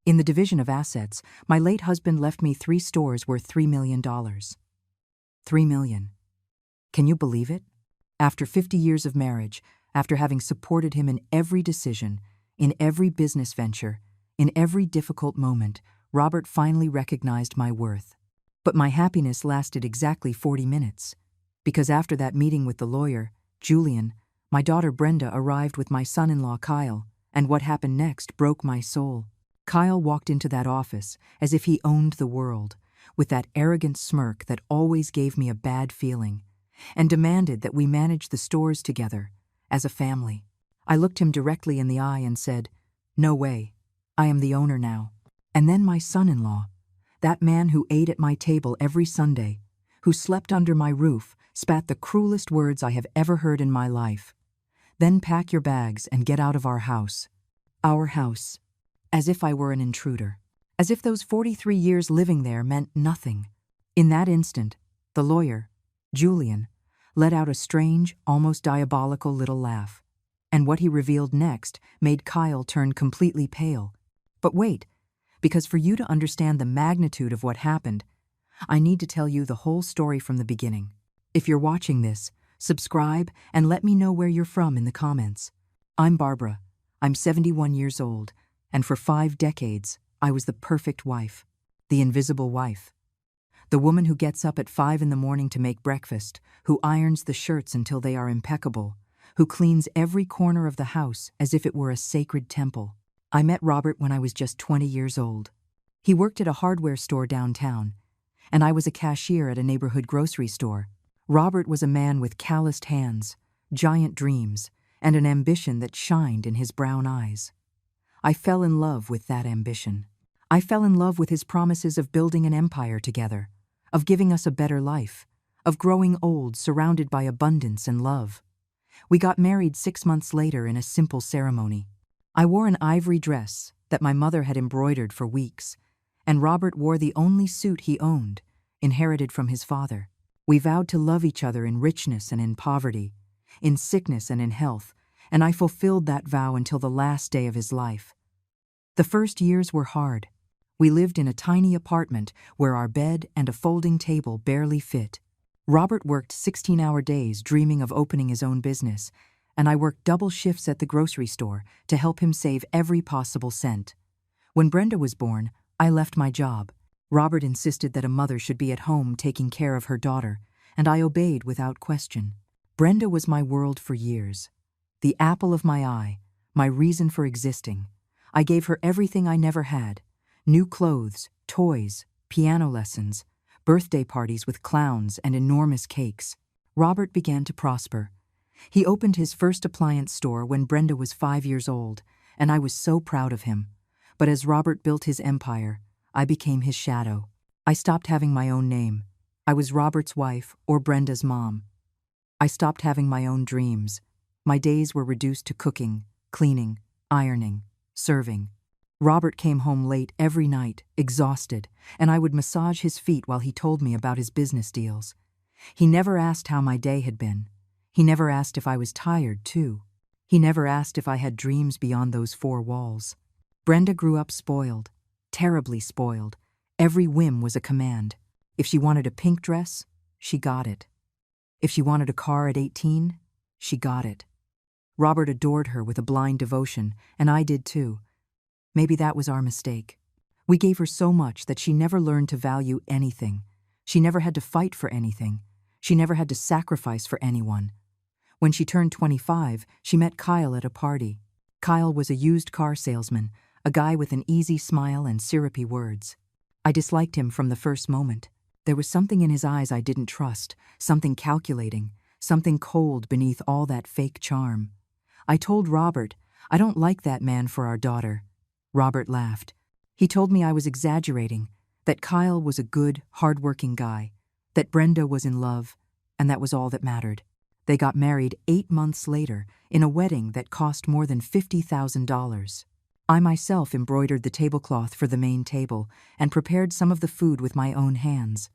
In the division of assets, my late husband left me 3 stores worth $3 million. $3 million. Can you believe it? After 50 years of marriage, after having supported him in every decision, in every business venture, in every difficult moment, Robert finally recognized my worth. But my happiness lasted exactly 40 minutes. Because after that meeting with the lawyer, Julian, my daughter Brenda arrived with my son-in-law Kyle, and what happened next broke my soul. Kyle walked into that office as if he owned the world, with that arrogant smirk that always gave me a bad feeling, and demanded that we manage the stores together, as a family. I looked him directly in the eye and said, "No way, I am the owner now." And then my son-in-law, that man who ate at my table every Sunday, who slept under my roof, spat the cruelest words I have ever heard in my life. "Then pack your bags and get out of our house." Our house. As if I were an intruder. As if those 43 years living there meant nothing. In that instant, the lawyer, Julian, let out a strange, almost diabolical little laugh. And what he revealed next made Kyle turn completely pale. But wait, because for you to understand the magnitude of what happened, I need to tell you the whole story from the beginning. If you're watching this, subscribe and let me know where you're from in the comments. I'm Barbara. I'm 71 years old, and for 5 decades, I was the perfect wife, the invisible wife. The woman who gets up at 5 in the morning to make breakfast, who irons the shirts until they are impeccable, who cleans every corner of the house as if it were a sacred temple. I met Robert when I was just 20 years old. He worked at a hardware store downtown, and I was a cashier at a neighborhood grocery store. Robert was a man with calloused hands, giant dreams, and an ambition that shined in his brown eyes. I fell in love with that ambition. I fell in love with his promises of building an empire together, of giving us a better life, of growing old surrounded by abundance and love. We got married 6 months later in a simple ceremony. I wore an ivory dress that my mother had embroidered for weeks, and Robert wore the only suit he owned, inherited from his father. We vowed to love each other in richness and in poverty, in sickness and in health, and I fulfilled that vow until the last day of his life. The first years were hard. We lived in a tiny apartment where our bed and a folding table barely fit. Robert worked 16-hour days dreaming of opening his own business, and I worked double shifts at the grocery store to help him save every possible cent. When Brenda was born, I left my job. Robert insisted that a mother should be at home taking care of her daughter, and I obeyed without question. Brenda was my world for years. The apple of my eye, my reason for existing. I gave her everything I never had. New clothes, toys, piano lessons, birthday parties with clowns and enormous cakes. Robert began to prosper. He opened his first appliance store when Brenda was 5 years old, and I was so proud of him. But as Robert built his empire, I became his shadow. I stopped having my own name. I was Robert's wife or Brenda's mom. I stopped having my own dreams. My days were reduced to cooking, cleaning, ironing, serving. Robert came home late every night, exhausted, and I would massage his feet while he told me about his business deals. He never asked how my day had been. He never asked if I was tired, too. He never asked if I had dreams beyond those 4 walls. Brenda grew up spoiled, terribly spoiled. Every whim was a command. If she wanted a pink dress, she got it. If she wanted a car at 18, she got it. Robert adored her with a blind devotion, and I did too. Maybe that was our mistake. We gave her so much that she never learned to value anything. She never had to fight for anything. She never had to sacrifice for anyone. When she turned 25, she met Kyle at a party. Kyle was a used car salesman, a guy with an easy smile and syrupy words. I disliked him from the first moment. There was something in his eyes I didn't trust, something calculating, something cold beneath all that fake charm. I told Robert, "I don't like that man for our daughter." Robert laughed. He told me I was exaggerating, that Kyle was a good, hard-working guy, that Brenda was in love, and that was all that mattered. They got married 8 months later in a wedding that cost more than $50,000. I myself embroidered the tablecloth for the main table and prepared some of the food with my own hands.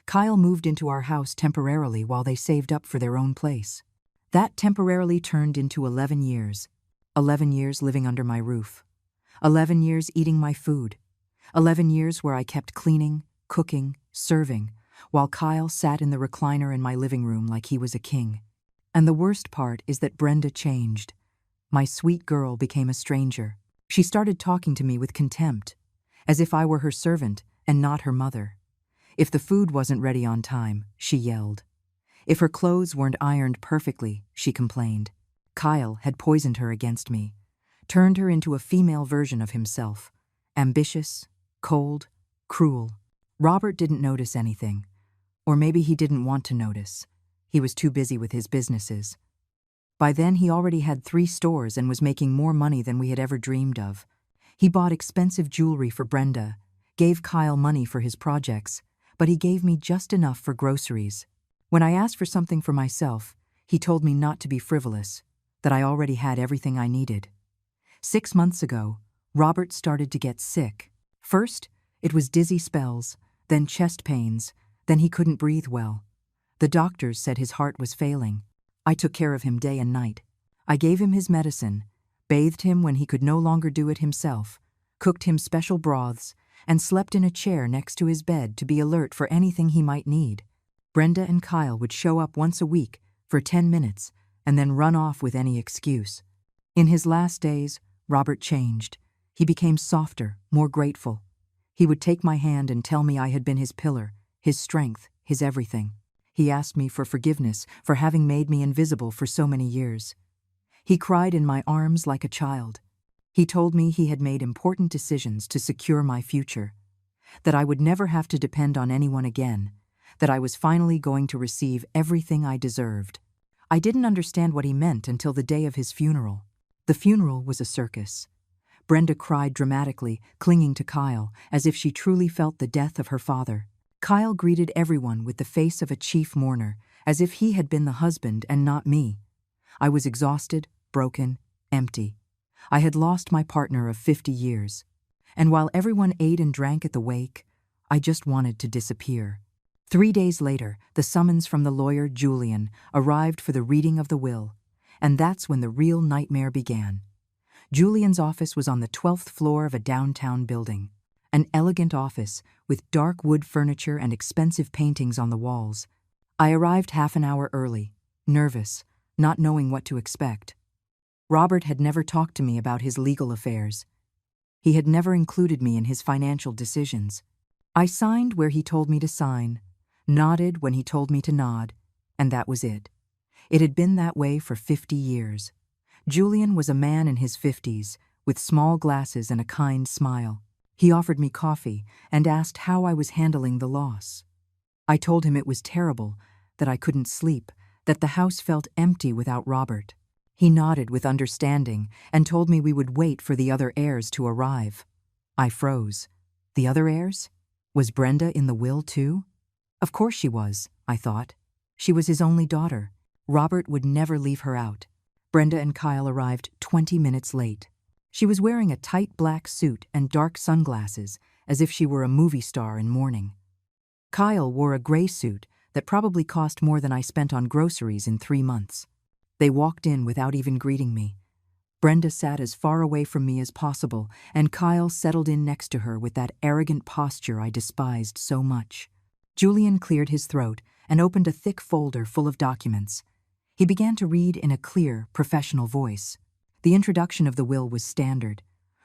Kyle moved into our house temporarily while they saved up for their own place. That temporarily turned into 11 years. 11 years living under my roof. 11 years eating my food. 11 years where I kept cleaning, cooking, serving, while Kyle sat in the recliner in my living room like he was a king. And the worst part is that Brenda changed. My sweet girl became a stranger. She started talking to me with contempt, as if I were her servant and not her mother. If the food wasn't ready on time, she yelled. If her clothes weren't ironed perfectly, she complained. Kyle had poisoned her against me, turned her into a female version of himself. Ambitious, cold, cruel. Robert didn't notice anything. Or maybe he didn't want to notice. He was too busy with his businesses. By then he already had 3 stores and was making more money than we had ever dreamed of. He bought expensive jewelry for Brenda, gave Kyle money for his projects, but he gave me just enough for groceries. When I asked for something for myself, he told me not to be frivolous, that I already had everything I needed. 6 months ago, Robert started to get sick. First, it was dizzy spells, then chest pains, then he couldn't breathe well. The doctors said his heart was failing. I took care of him day and night. I gave him his medicine, bathed him when he could no longer do it himself, cooked him special broths, and slept in a chair next to his bed to be alert for anything he might need. Brenda and Kyle would show up once a week for 10 minutes and then run off with any excuse. In his last days, Robert changed. He became softer, more grateful. He would take my hand and tell me I had been his pillar, his strength, his everything. He asked me for forgiveness for having made me invisible for so many years. He cried in my arms like a child. He told me he had made important decisions to secure my future, that I would never have to depend on anyone again, that I was finally going to receive everything I deserved. I didn't understand what he meant until the day of his funeral. The funeral was a circus. Brenda cried dramatically, clinging to Kyle, as if she truly felt the death of her father. Kyle greeted everyone with the face of a chief mourner, as if he had been the husband and not me. I was exhausted, broken, empty. I had lost my partner of 50 years. And while everyone ate and drank at the wake, I just wanted to disappear. 3 days later, the summons from the lawyer, Julian, arrived for the reading of the will, and that's when the real nightmare began. Julian's office was on the 12th floor of a downtown building, an elegant office with dark wood furniture and expensive paintings on the walls. I arrived half an hour early, nervous, not knowing what to expect. Robert had never talked to me about his legal affairs. He had never included me in his financial decisions. I signed where he told me to sign, nodded when he told me to nod, and that was it. It had been that way for 50 years. Julian was a man in his 50s, with small glasses and a kind smile. He offered me coffee and asked how I was handling the loss. I told him it was terrible, that I couldn't sleep, that the house felt empty without Robert. He nodded with understanding and told me we would wait for the other heirs to arrive. I froze. The other heirs? Was Brenda in the will too? Of course she was, I thought. She was his only daughter. Robert would never leave her out. Brenda and Kyle arrived 20 minutes late. She was wearing a tight black suit and dark sunglasses, as if she were a movie star in mourning. Kyle wore a gray suit that probably cost more than I spent on groceries in 3 months. They walked in without even greeting me. Brenda sat as far away from me as possible, and Kyle settled in next to her with that arrogant posture I despised so much. Julian cleared his throat and opened a thick folder full of documents. He began to read in a clear, professional voice. The introduction of the will was standard.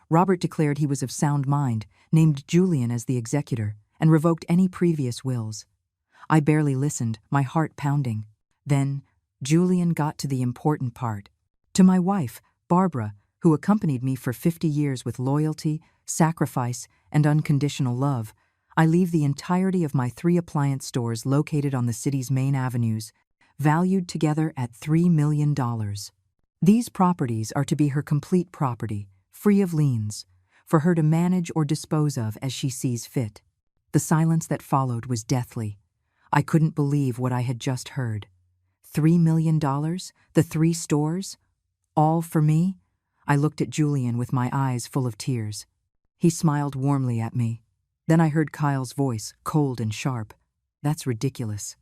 Robert declared he was of sound mind, named Julian as the executor, and revoked any previous wills. I barely listened, my heart pounding. Then, Julian got to the important part. To my wife, Barbara, who accompanied me for 50 years with loyalty, sacrifice, and unconditional love, I leave the entirety of my 3 appliance stores located on the city's main avenues, valued together at $3 million. These properties are to be her complete property, free of liens, for her to manage or dispose of as she sees fit. The silence that followed was deathly. I couldn't believe what I had just heard. $3 million? The 3 stores? All for me? I looked at Julian with my eyes full of tears. He smiled warmly at me. Then I heard Kyle's voice, cold and sharp. That's ridiculous.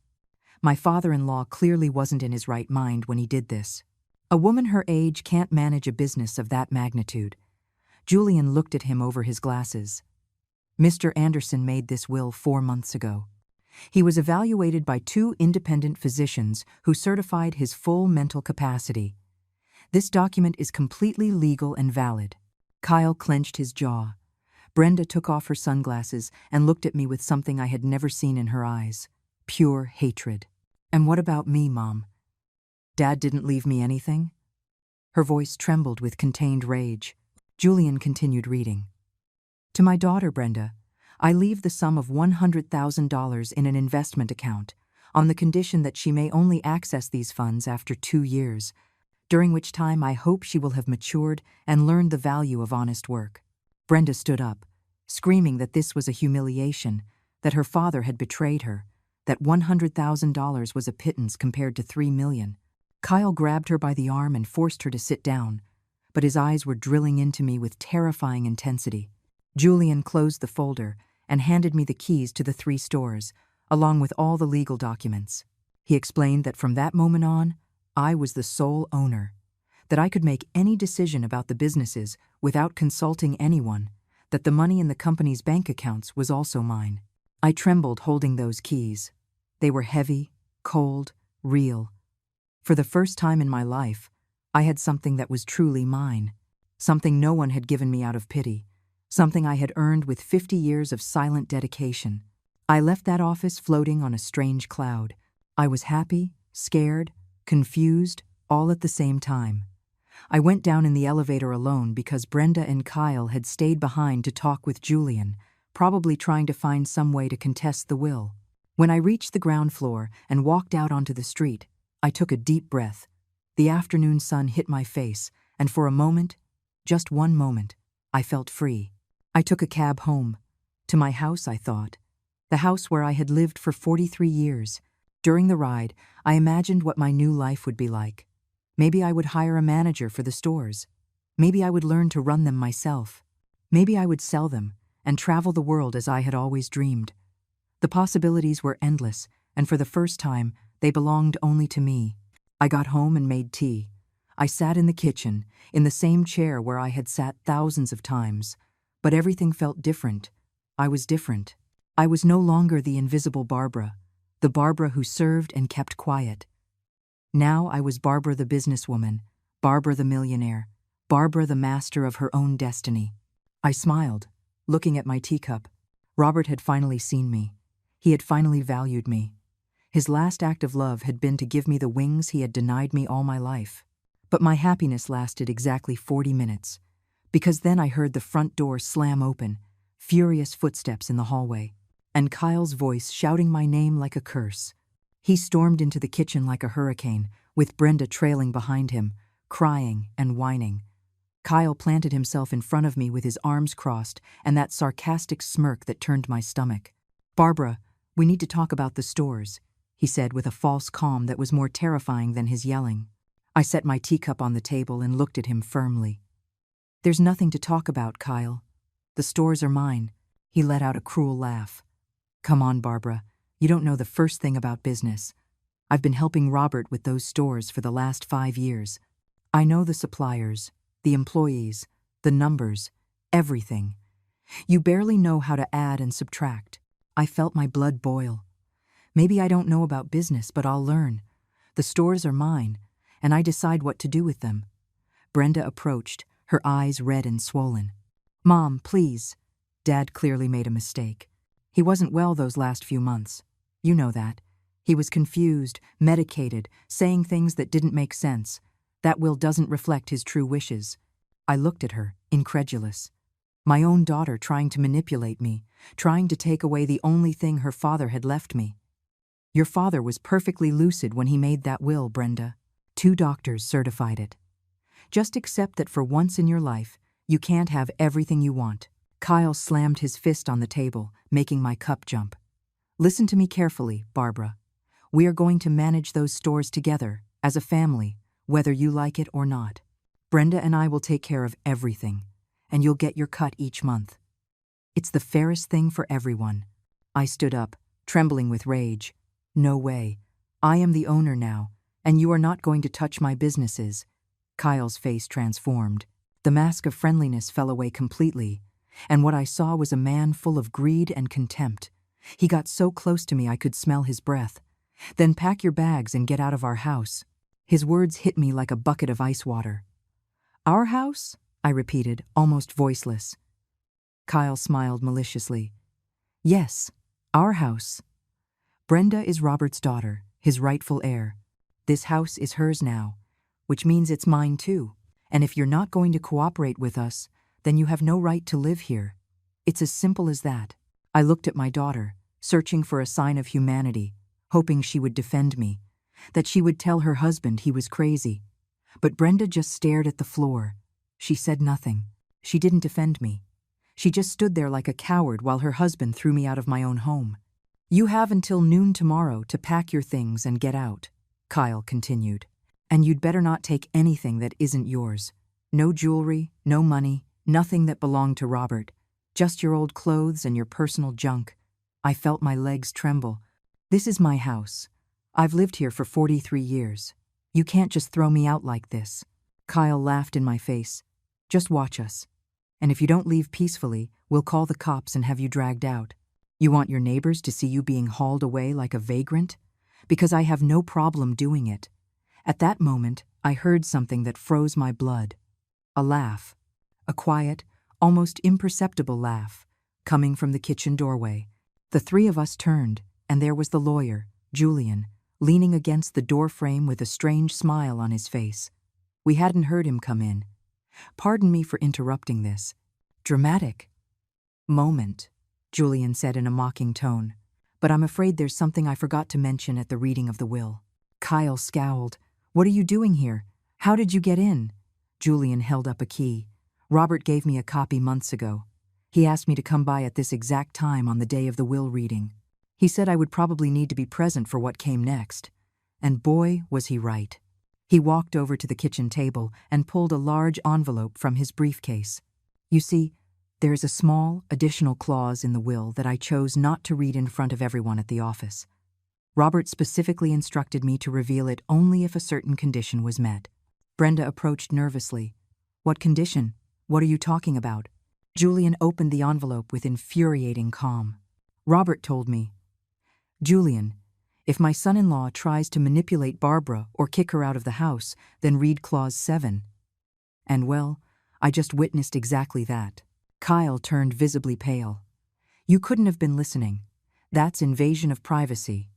My father-in-law clearly wasn't in his right mind when he did this. A woman her age can't manage a business of that magnitude. Julian looked at him over his glasses. Mr. Anderson made this will 4 months ago. He was evaluated by 2 independent physicians who certified his full mental capacity. This document is completely legal and valid. Kyle clenched his jaw. Brenda took off her sunglasses and looked at me with something I had never seen in her eyes. Pure hatred. And what about me, Mom? Dad didn't leave me anything? Her voice trembled with contained rage. Julian continued reading. To my daughter, Brenda, I leave the sum of $100,000 in an investment account, on the condition that she may only access these funds after 2 years, during which time I hope she will have matured and learned the value of honest work. Brenda stood up, screaming that this was a humiliation, that her father had betrayed her, that $100,000 was a pittance compared to $3 million. Kyle grabbed her by the arm and forced her to sit down, but his eyes were drilling into me with terrifying intensity. Julian closed the folder and handed me the keys to the 3 stores, along with all the legal documents. He explained that from that moment on, I was the sole owner, that I could make any decision about the businesses without consulting anyone, that the money in the company's bank accounts was also mine. I trembled holding those keys. They were heavy, cold, real. For the first time in my life, I had something that was truly mine, something no one had given me out of pity, something I had earned with 50 years of silent dedication. I left that office floating on a strange cloud. I was happy, scared, confused, all at the same time. I went down in the elevator alone because Brenda and Kyle had stayed behind to talk with Julian, probably trying to find some way to contest the will. When I reached the ground floor and walked out onto the street, I took a deep breath. The afternoon sun hit my face, and for a moment, just one moment, I felt free. I took a cab home. To my house, I thought. The house where I had lived for 43 years. During the ride, I imagined what my new life would be like. Maybe I would hire a manager for the stores. Maybe I would learn to run them myself. Maybe I would sell them and travel the world as I had always dreamed. The possibilities were endless, and for the first time, they belonged only to me. I got home and made tea. I sat in the kitchen, in the same chair where I had sat thousands of times. But everything felt different. I was different. I was no longer the invisible Barbara, the Barbara who served and kept quiet. Now I was Barbara the businesswoman, Barbara the millionaire, Barbara the master of her own destiny. I smiled, looking at my teacup. Robert had finally seen me. He had finally valued me. His last act of love had been to give me the wings he had denied me all my life. But my happiness lasted exactly 40 minutes. Because then I heard the front door slam open, furious footsteps in the hallway, and Kyle's voice shouting my name like a curse. He stormed into the kitchen like a hurricane, with Brenda trailing behind him, crying and whining. Kyle planted himself in front of me with his arms crossed and that sarcastic smirk that turned my stomach. "Barbara, we need to talk about the stores," he said with a false calm that was more terrifying than his yelling. I set my teacup on the table and looked at him firmly. "There's nothing to talk about, Kyle. The stores are mine." He let out a cruel laugh. "Come on, Barbara. You don't know the first thing about business. I've been helping Robert with those stores for the last 5 years. I know the suppliers, the employees, the numbers, everything. You barely know how to add and subtract." I felt my blood boil. Maybe I don't know about business, but I'll learn. The stores are mine, and I decide what to do with them. Brenda approached, her eyes red and swollen. "Mom, please." Dad clearly made a mistake. He wasn't well those last few months. You know that. He was confused, medicated, saying things that didn't make sense. That will doesn't reflect his true wishes. I looked at her, incredulous. My own daughter trying to manipulate me, trying to take away the only thing her father had left me. "Your father was perfectly lucid when he made that will, Brenda. 2 doctors certified it. Just accept that for once in your life, you can't have everything you want." Kyle slammed his fist on the table, making my cup jump. "Listen to me carefully, Barbara. We are going to manage those stores together, as a family, whether you like it or not. Brenda and I will take care of everything, and you'll get your cut each month. It's the fairest thing for everyone." I stood up, trembling with rage. "No way. I am the owner now, and you are not going to touch my businesses." Kyle's face transformed. The mask of friendliness fell away completely, and what I saw was a man full of greed and contempt. He got so close to me I could smell his breath. "Then pack your bags and get out of our house." His words hit me like a bucket of ice water. "Our house?" I repeated, almost voiceless. Kyle smiled maliciously. "Yes, our house. Brenda is Robert's daughter, his rightful heir. This house is hers now, which means it's mine too. And if you're not going to cooperate with us, then you have no right to live here. It's as simple as that." I looked at my daughter, searching for a sign of humanity, hoping she would defend me, that she would tell her husband he was crazy. But Brenda just stared at the floor. She said nothing. She didn't defend me. She just stood there like a coward while her husband threw me out of my own home. "You have until noon tomorrow to pack your things and get out," Kyle continued. "And you'd better not take anything that isn't yours. No jewelry, no money, nothing that belonged to Robert. Just your old clothes and your personal junk." I felt my legs tremble. "This is my house. I've lived here for 43 years. You can't just throw me out like this." Kyle laughed in my face. "Just watch us. And if you don't leave peacefully, we'll call the cops and have you dragged out. You want your neighbors to see you being hauled away like a vagrant? Because I have no problem doing it." At that moment, I heard something that froze my blood. A laugh. A quiet, almost imperceptible laugh, coming from the kitchen doorway. The three of us turned, and there was the lawyer, Julian, leaning against the doorframe with a strange smile on his face. We hadn't heard him come in. "Pardon me for interrupting this dramatic moment," Julian said in a mocking tone, "but I'm afraid there's something I forgot to mention at the reading of the will." Kyle scowled. "What are you doing here? How did you get in?" Julian held up a key. "Robert gave me a copy months ago. He asked me to come by at this exact time on the day of the will reading. He said I would probably need to be present for what came next. And boy, was he right." He walked over to the kitchen table and pulled a large envelope from his briefcase. "You see, there is a small, additional clause in the will that I chose not to read in front of everyone at the office. Robert specifically instructed me to reveal it only if a certain condition was met." Brenda approached nervously. "What condition? What are you talking about?" Julian opened the envelope with infuriating calm. "Robert told me, Julian, if my son-in-law tries to manipulate Barbara or kick her out of the house, then read Clause 7. And well, I just witnessed exactly that." Kyle turned visibly pale. "You couldn't have been listening. That's invasion of privacy.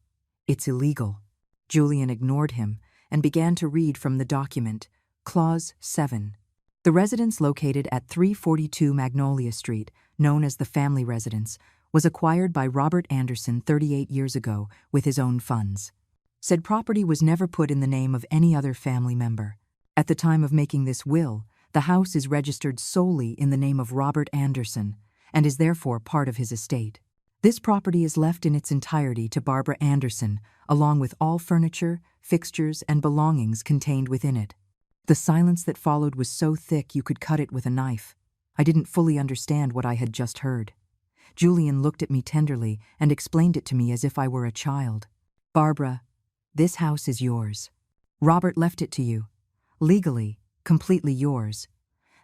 It's illegal." Julian ignored him and began to read from the document, Clause 7. The residence located at 342 Magnolia Street, known as the family residence, was acquired by Robert Anderson 38 years ago with his own funds. Said property was never put in the name of any other family member. At the time of making this will, the house is registered solely in the name of Robert Anderson and is therefore part of his estate. This property is left in its entirety to Barbara Anderson, along with all furniture, fixtures, and belongings contained within it. The silence that followed was so thick you could cut it with a knife. I didn't fully understand what I had just heard. Julian looked at me tenderly and explained it to me as if I were a child. "Barbara, this house is yours. Robert left it to you. Legally, completely yours.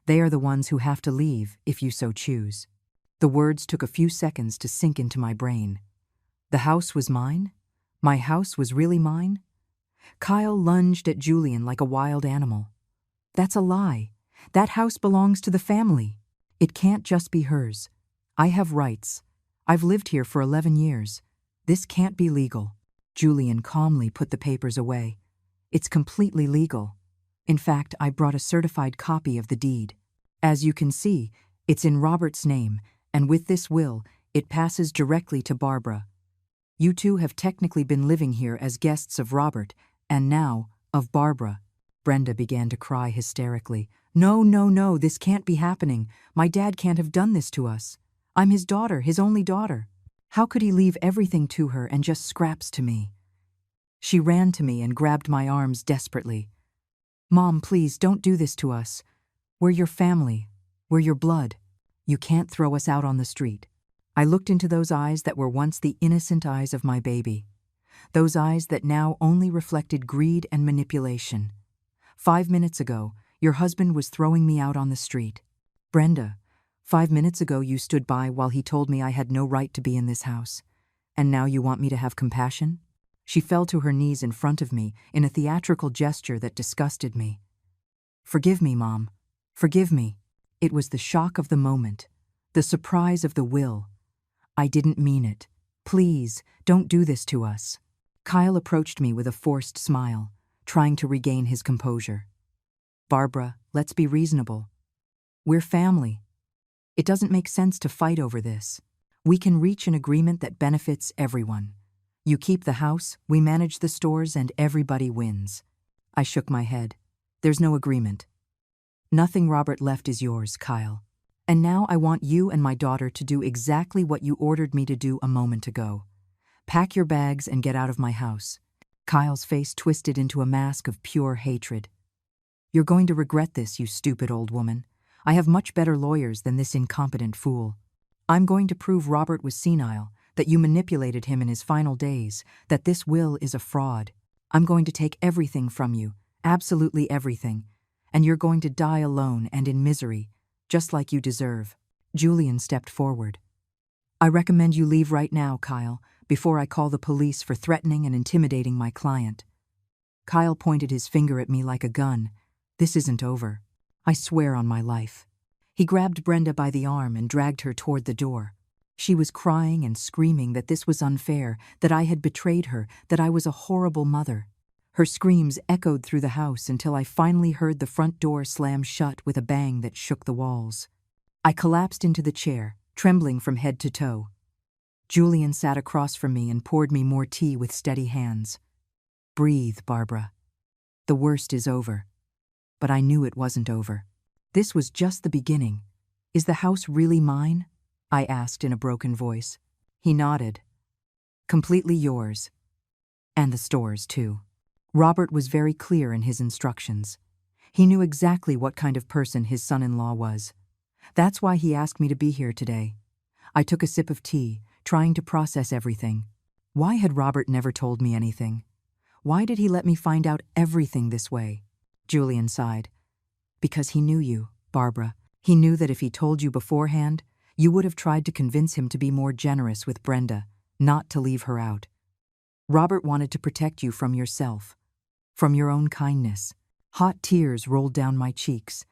They are the ones who have to leave if you so choose." The words took a few seconds to sink into my brain. The house was mine? My house was really mine? Kyle lunged at Julian like a wild animal. "That's a lie. That house belongs to the family. It can't just be hers. I have rights. I've lived here for 11 years. This can't be legal." Julian calmly put the papers away. "It's completely legal. In fact, I brought a certified copy of the deed. As you can see, it's in Robert's name, and with this will, it passes directly to Barbara. You two have technically been living here as guests of Robert, and now of Barbara." Brenda began to cry hysterically. No, this can't be happening. My dad can't have done this to us. I'm his daughter, his only daughter. How could he leave everything to her and just scraps to me?" She ran to me and grabbed my arms desperately. "Mom, please, don't do this to us. We're your family. We're your blood. You can't throw us out on the street." I looked into those eyes that were once the innocent eyes of my baby. Those eyes that now only reflected greed and manipulation. 5 minutes ago, Your husband was throwing me out on the street. Brenda, 5 minutes ago you stood by while he told me I had no right to be in this house. And now you want me to have compassion? She fell to her knees in front of me in a theatrical gesture that disgusted me. Forgive me, Mom. Forgive me. It was the shock of the moment, the surprise of the will. I didn't mean it. Please, don't do this to us. Kyle approached me with a forced smile, trying to regain his composure. Barbara, let's be reasonable. We're family. It doesn't make sense to fight over this. We can reach an agreement that benefits everyone. You keep the house, we manage the stores, and everybody wins. I shook my head. There's no agreement. Nothing Robert left is yours, Kyle. And now I want you and my daughter to do exactly what you ordered me to do a moment ago. Pack your bags and get out of my house. Kyle's face twisted into a mask of pure hatred. You're going to regret this, you stupid old woman. I have much better lawyers than this incompetent fool. I'm going to prove Robert was senile, that you manipulated him in his final days, that this will is a fraud. I'm going to take everything from you, absolutely everything, and you're going to die alone and in misery, just like you deserve. Julian stepped forward. I recommend you leave right now, Kyle, before I call the police for threatening and intimidating my client. Kyle pointed his finger at me like a gun. This isn't over. I swear on my life. He grabbed Brenda by the arm and dragged her toward the door. She was crying and screaming that this was unfair, that I had betrayed her, that I was a horrible mother. Her screams echoed through the house until I finally heard the front door slam shut with a bang that shook the walls. I collapsed into the chair, trembling from head to toe. Julian sat across from me and poured me more tea with steady hands. Breathe, Barbara. The worst is over. But I knew it wasn't over. This was just the beginning. Is the house really mine? I asked in a broken voice. He nodded. Completely yours. And the stores, too. Robert was very clear in his instructions. He knew exactly what kind of person his son-in-law was. That's why he asked me to be here today. I took a sip of tea, trying to process everything. Why had Robert never told me anything? Why did he let me find out everything this way? Julian sighed. Because he knew you, Barbara. He knew that if he told you beforehand, you would have tried to convince him to be more generous with Brenda, not to leave her out. Robert wanted to protect you from yourself, from your own kindness. Hot tears rolled down my cheeks.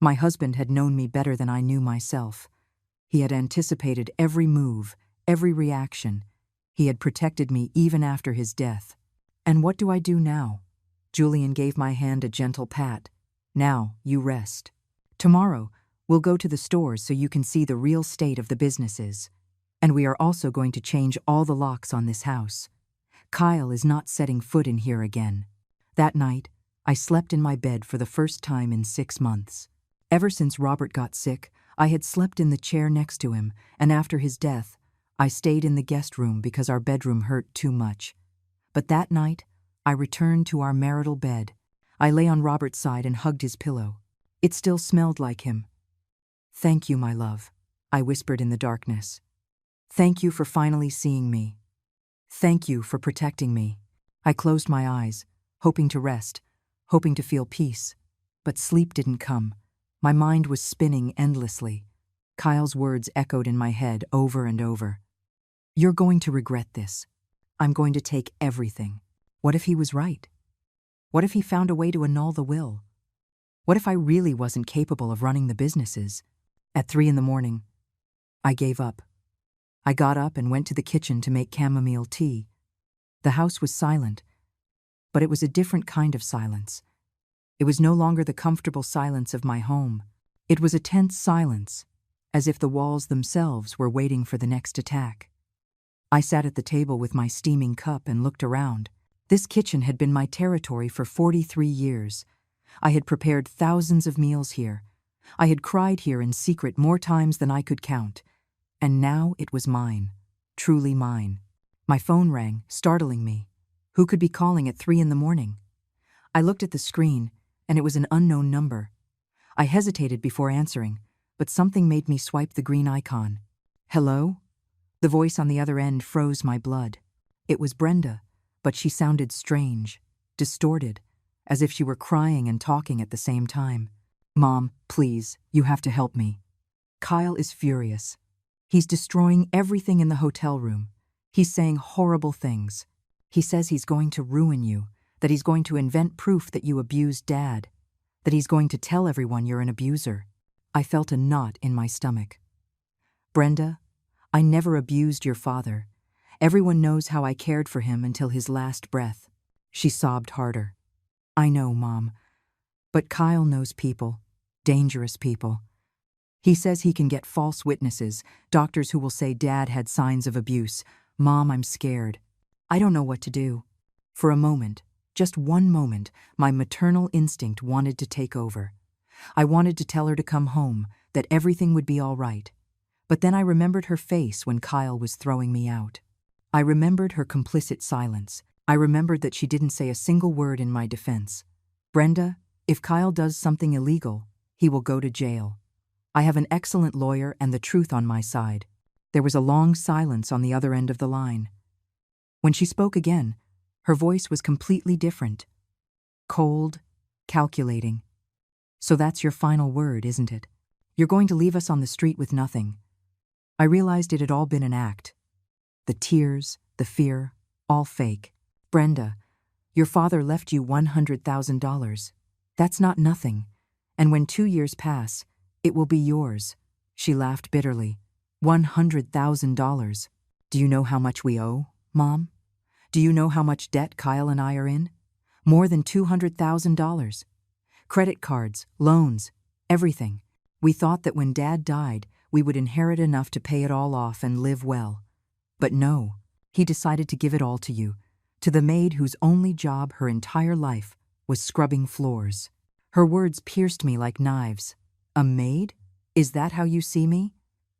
My husband had known me better than I knew myself. He had anticipated every move, every reaction. He had protected me even after his death. And what do I do now? Julian gave my hand a gentle pat. Now, you rest. Tomorrow, we'll go to the stores so you can see the real state of the businesses. And we are also going to change all the locks on this house. Kyle is not setting foot in here again. That night, I slept in my bed for the first time in 6 months. Ever since Robert got sick, I had slept in the chair next to him, and after his death, I stayed in the guest room because our bedroom hurt too much. But that night, I returned to our marital bed. I lay on Robert's side and hugged his pillow. It still smelled like him. Thank you, my love, I whispered in the darkness. Thank you for finally seeing me. Thank you for protecting me. I closed my eyes, hoping to rest, hoping to feel peace. But sleep didn't come. My mind was spinning endlessly. Kyle's words echoed in my head over and over. You're going to regret this. I'm going to take everything. What if he was right? What if he found a way to annul the will? What if I really wasn't capable of running the businesses? At 3 a.m, I gave up. I got up and went to the kitchen to make chamomile tea. The house was silent, but it was a different kind of silence. It was no longer the comfortable silence of my home. It was a tense silence, as if the walls themselves were waiting for the next attack. I sat at the table with my steaming cup and looked around. This kitchen had been my territory for 43 years. I had prepared thousands of meals here. I had cried here in secret more times than I could count. And now it was mine, truly mine. My phone rang, startling me. Who could be calling at 3 a.m? I looked at the screen, and it was an unknown number. I hesitated before answering, but something made me swipe the green icon. Hello? The voice on the other end froze my blood. It was Brenda, but she sounded strange, distorted, as if she were crying and talking at the same time. Mom, please, you have to help me. Kyle is furious. He's destroying everything in the hotel room. He's saying horrible things. He says he's going to ruin you, that he's going to invent proof that you abused Dad, that he's going to tell everyone you're an abuser. I felt a knot in my stomach. Brenda, I never abused your father. Everyone knows how I cared for him until his last breath. She sobbed harder. I know, Mom. But Kyle knows people, dangerous people. He says he can get false witnesses, doctors who will say Dad had signs of abuse. Mom, I'm scared. I don't know what to do. For a moment, just one moment, my maternal instinct wanted to take over. I wanted to tell her to come home, that everything would be all right. But then I remembered her face when Kyle was throwing me out. I remembered her complicit silence. I remembered that she didn't say a single word in my defense. Brenda, if Kyle does something illegal, he will go to jail. I have an excellent lawyer and the truth on my side. There was a long silence on the other end of the line. When she spoke again, her voice was completely different. Cold, calculating. So that's your final word, isn't it? You're going to leave us on the street with nothing. I realized it had all been an act. The tears, the fear, all fake. Brenda, your father left you $100,000. That's not nothing. And when 2 years pass, it will be yours. She laughed bitterly. $100,000. Do you know how much we owe, Mom? Do you know how much debt Kyle and I are in? More than $200,000. Credit cards, loans, everything. We thought that when Dad died, we would inherit enough to pay it all off and live well. But no, he decided to give it all to you, to the maid whose only job her entire life was scrubbing floors. Her words pierced me like knives. A maid? Is that how you see me?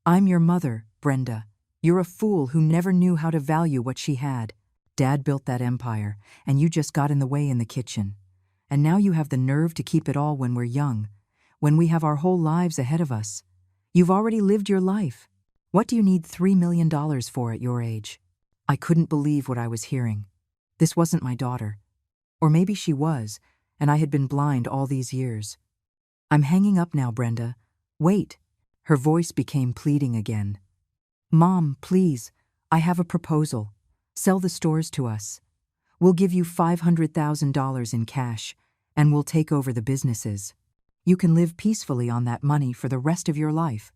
I'm your mother, Brenda. You're a fool who never knew how to value what she had. Dad built that empire, and you just got in the way in the kitchen. And now you have the nerve to keep it all when we're young, when we have our whole lives ahead of us. You've already lived your life. What do you need $3 million for at your age? I couldn't believe what I was hearing. This wasn't my daughter. Or maybe she was, and I had been blind all these years. I'm hanging up now, Brenda. Wait. Her voice became pleading again. Mom, please, I have a proposal. Sell the stores to us. We'll give you $500,000 in cash, and we'll take over the businesses. You can live peacefully on that money for the rest of your life,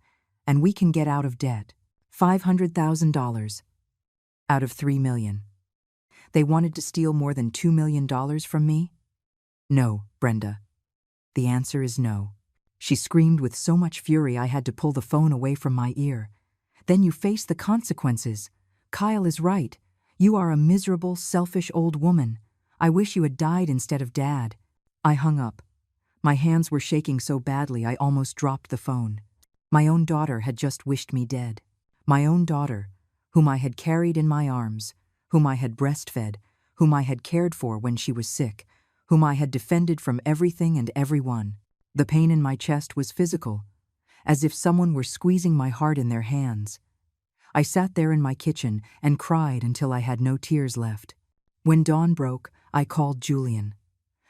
and we can get out of debt. $500,000 out of $3 million. They wanted to steal more than $2 million from me? No, Brenda. The answer is no. She screamed with so much fury I had to pull the phone away from my ear. Then you face the consequences. Kyle is right. You are a miserable, selfish old woman. I wish you had died instead of Dad. I hung up. My hands were shaking so badly I almost dropped the phone. My own daughter had just wished me dead. My own daughter, whom I had carried in my arms, whom I had breastfed, whom I had cared for when she was sick, whom I had defended from everything and everyone. The pain in my chest was physical, as if someone were squeezing my heart in their hands. I sat there in my kitchen and cried until I had no tears left. When dawn broke, I called Julian.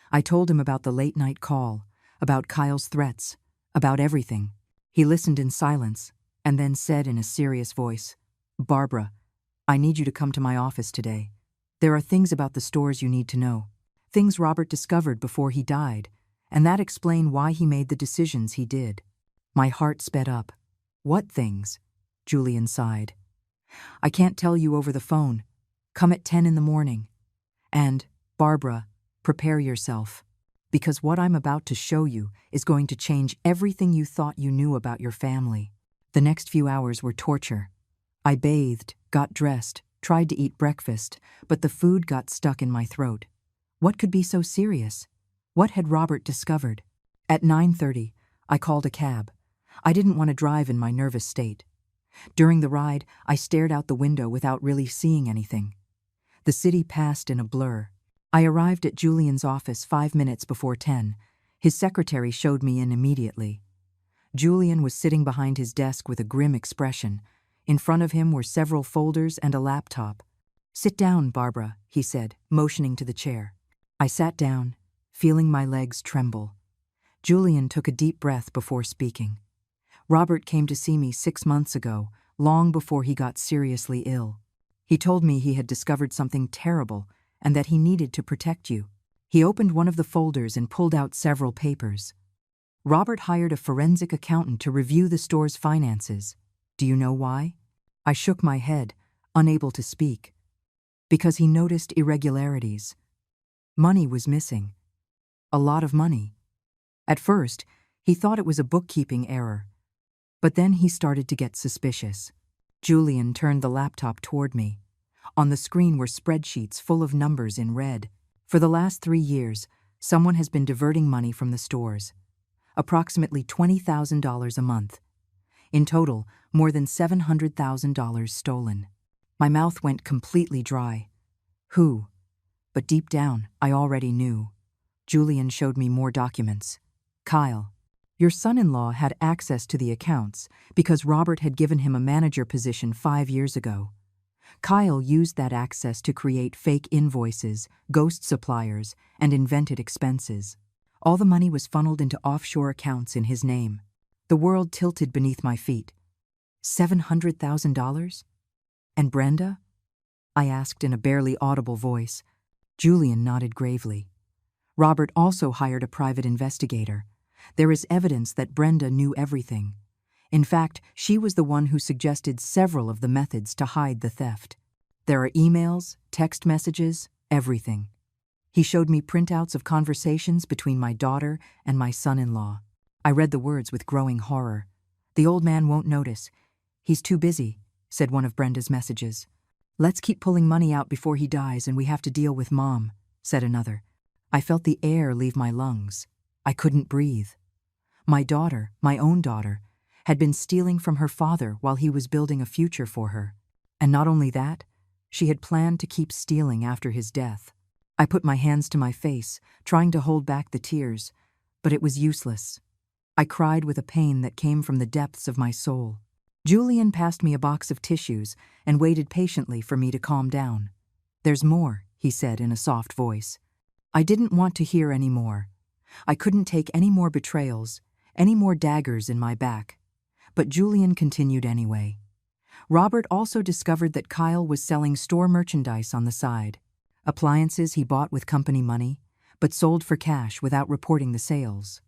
I told him about the late-night call, about Kyle's threats, about everything. He listened in silence, and then said in a serious voice, Barbara, I need you to come to my office today. There are things about the stores you need to know. Things Robert discovered before he died, and that explain why he made the decisions he did. My heart sped up. What things? Julian sighed. I can't tell you over the phone. Come at 10 in the morning. And, Barbara, prepare yourself, because what I'm about to show you is going to change everything you thought you knew about your family. The next few hours were torture. I bathed, got dressed, tried to eat breakfast, but the food got stuck in my throat. What could be so serious? What had Robert discovered? At 9:30, I called a cab. I didn't want to drive in my nervous state. During the ride, I stared out the window without really seeing anything. The city passed in a blur. I arrived at Julian's office 5 minutes before 10. His secretary showed me in immediately. Julian was sitting behind his desk with a grim expression. In front of him were several folders and a laptop. Sit down, Barbara, he said, motioning to the chair. I sat down, feeling my legs tremble. Julian took a deep breath before speaking. Robert came to see me 6 months ago, long before he got seriously ill. He told me he had discovered something terrible and that he needed to protect you. He opened one of the folders and pulled out several papers. Robert hired a forensic accountant to review the store's finances. Do you know why? I shook my head, unable to speak. Because he noticed irregularities. Money was missing. A lot of money. At first, he thought it was a bookkeeping error. But then he started to get suspicious. Julian turned the laptop toward me. On the screen were spreadsheets full of numbers in red. For the last 3 years, someone has been diverting money from the stores. Approximately $20,000 a month. In total, more than $700,000 stolen. My mouth went completely dry. Who? But deep down, I already knew. Julian showed me more documents. Kyle. Your son-in-law had access to the accounts because Robert had given him a manager position 5 years ago. Kyle used that access to create fake invoices, ghost suppliers, and invented expenses. All the money was funneled into offshore accounts in his name. The world tilted beneath my feet. $700,000? And Brenda? I asked in a barely audible voice. Julian nodded gravely. Robert also hired a private investigator. There is evidence that Brenda knew everything. In fact, she was the one who suggested several of the methods to hide the theft. There are emails, text messages, everything. He showed me printouts of conversations between my daughter and my son-in-law. I read the words with growing horror. The old man won't notice. He's too busy, said one of Brenda's messages. Let's keep pulling money out before he dies and we have to deal with Mom, said another. I felt the air leave my lungs. I couldn't breathe. My daughter, my own daughter, had been stealing from her father while he was building a future for her. And not only that, she had planned to keep stealing after his death. I put my hands to my face, trying to hold back the tears, but it was useless. I cried with a pain that came from the depths of my soul. Julian passed me a box of tissues and waited patiently for me to calm down. There's more, he said in a soft voice. I didn't want to hear any more. I couldn't take any more betrayals, any more daggers in my back. But Julian continued anyway. Robert also discovered that Kyle was selling store merchandise on the side. Appliances he bought with company money, but sold for cash without reporting the sales.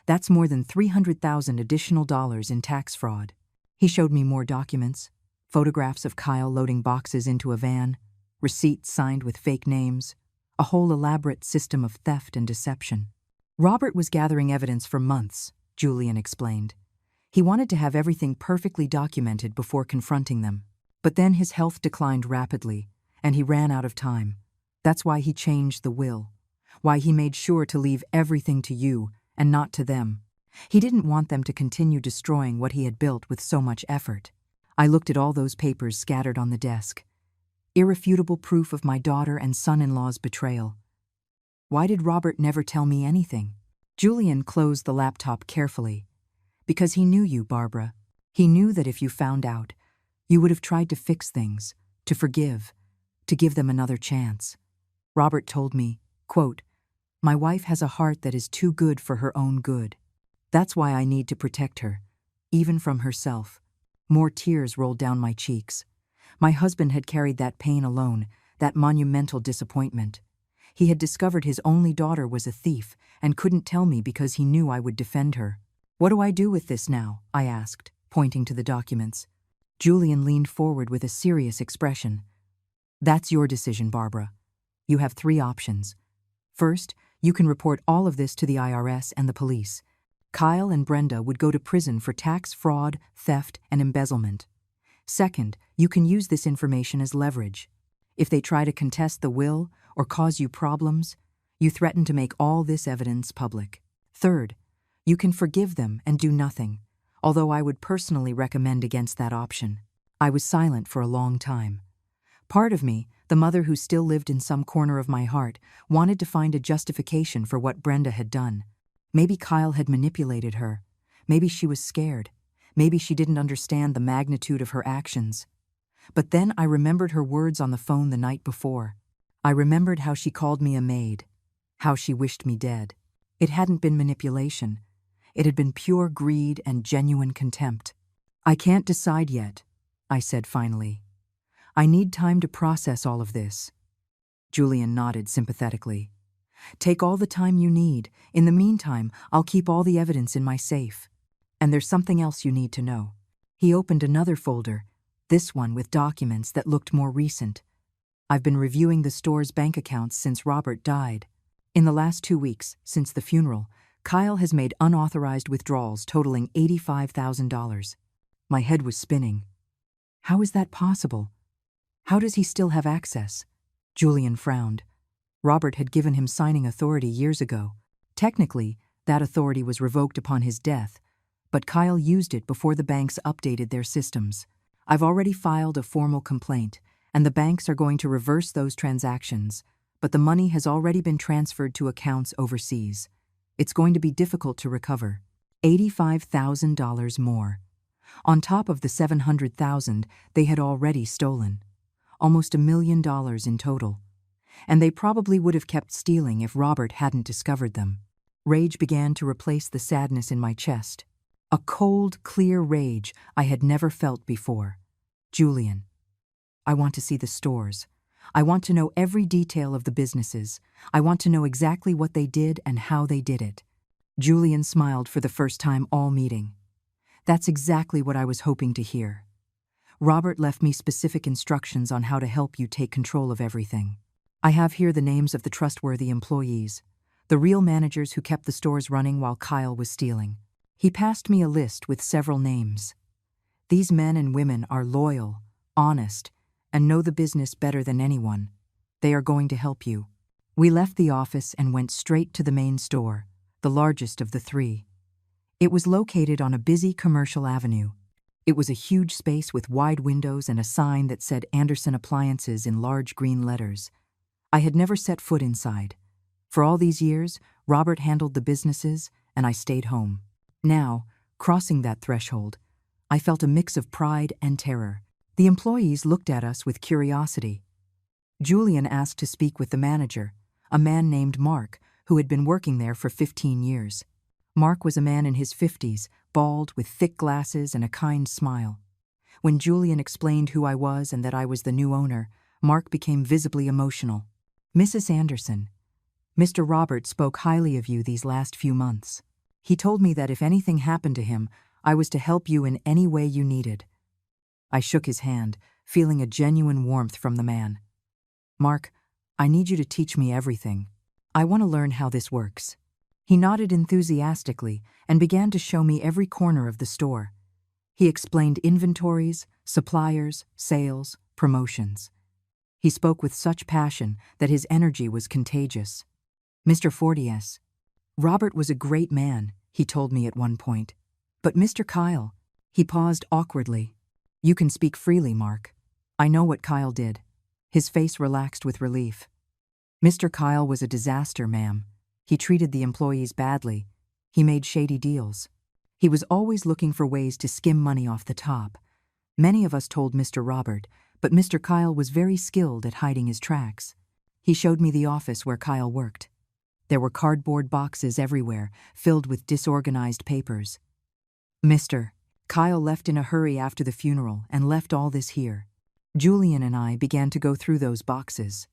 That's more than $300,000 additional dollars in tax fraud. He showed me more documents, photographs of Kyle loading boxes into a van, receipts signed with fake names, a whole elaborate system of theft and deception. Robert was gathering evidence for months, Julian explained. He wanted to have everything perfectly documented before confronting them. But then his health declined rapidly, and he ran out of time. That's why he changed the will. Why he made sure to leave everything to you and not to them. He didn't want them to continue destroying what he had built with so much effort. I looked at all those papers scattered on the desk. Irrefutable proof of my daughter and son-in-law's betrayal. Why did Robert never tell me anything? Julian closed the laptop carefully. Because he knew you, Barbara. He knew that if you found out, you would have tried to fix things, to forgive, to give them another chance. Robert told me, quote, "My wife has a heart that is too good for her own good. That's why I need to protect her, even from herself." More tears rolled down my cheeks. My husband had carried that pain alone, that monumental disappointment. He had discovered his only daughter was a thief and couldn't tell me because he knew I would defend her. What do I do with this now? I asked, pointing to the documents. Julian leaned forward with a serious expression. That's your decision, Barbara. You have 3 options. First, you can report all of this to the IRS and the police. Kyle and Brenda would go to prison for tax fraud, theft, and embezzlement. Second, you can use this information as leverage. If they try to contest the will or cause you problems, you threaten to make all this evidence public. Third, you can forgive them and do nothing, although I would personally recommend against that option. I was silent for a long time. Part of me, the mother who still lived in some corner of my heart, wanted to find a justification for what Brenda had done. Maybe Kyle had manipulated her. Maybe she was scared. Maybe she didn't understand the magnitude of her actions. But then I remembered her words on the phone the night before. I remembered how she called me a maid, how she wished me dead. It hadn't been manipulation. It had been pure greed and genuine contempt. "I can't decide yet," I said finally. "I need time to process all of this." Julian nodded sympathetically. "Take all the time you need. In the meantime, I'll keep all the evidence in my safe. And there's something else you need to know." He opened another folder, this one with documents that looked more recent. "I've been reviewing the store's bank accounts since Robert died. In the last 2 weeks, since the funeral, Kyle has made unauthorized withdrawals totaling $85,000. My head was spinning. How is that possible? How does he still have access? Julian frowned. Robert had given him signing authority years ago. Technically, that authority was revoked upon his death, but Kyle used it before the banks updated their systems. I've already filed a formal complaint, and the banks are going to reverse those transactions, but the money has already been transferred to accounts overseas. It's going to be difficult to recover. $85,000 more. On top of the $700,000 they had already stolen. Almost $1 million in total. And they probably would have kept stealing if Robert hadn't discovered them. Rage began to replace the sadness in my chest. A cold, clear rage I had never felt before. Julian, I want to see the stores. I want to know every detail of the businesses. I want to know exactly what they did and how they did it. Julian smiled for the first time all meeting. That's exactly what I was hoping to hear. Robert left me specific instructions on how to help you take control of everything. I have here the names of the trustworthy employees, the real managers who kept the stores running while Kyle was stealing. He passed me a list with several names. These men and women are loyal, honest, and know the business better than anyone. They are going to help you. We left the office and went straight to the main store, the largest of the three. It was located on a busy commercial avenue. It was a huge space with wide windows and a sign that said Anderson Appliances in large green letters. I had never set foot inside. For all these years, Robert handled the businesses, and I stayed home. Now, crossing that threshold, I felt a mix of pride and terror. The employees looked at us with curiosity. Julian asked to speak with the manager, a man named Mark, who had been working there for 15 years. Mark was a man in his 50s, bald, with thick glasses and a kind smile. When Julian explained who I was and that I was the new owner, Mark became visibly emotional. "Mrs. Anderson, Mr. Robert spoke highly of you these last few months. He told me that if anything happened to him, I was to help you in any way you needed." I shook his hand, feeling a genuine warmth from the man. "Mark, I need you to teach me everything. I want to learn how this works." He nodded enthusiastically and began to show me every corner of the store. He explained inventories, suppliers, sales, promotions. He spoke with such passion that his energy was contagious. "Mr. Fortius, Robert was a great man," he told me at one point. "But Mr. Kyle," he paused awkwardly. "You can speak freely, Mark. I know what Kyle did." His face relaxed with relief. "Mr. Kyle was a disaster, ma'am. He treated the employees badly. He made shady deals. He was always looking for ways to skim money off the top. Many of us told Mr. Robert, but Mr. Kyle was very skilled at hiding his tracks." He showed me the office where Kyle worked. There were cardboard boxes everywhere, filled with disorganized papers. "Mr. Kyle left in a hurry after the funeral and left all this here." Julian and I began to go through those boxes.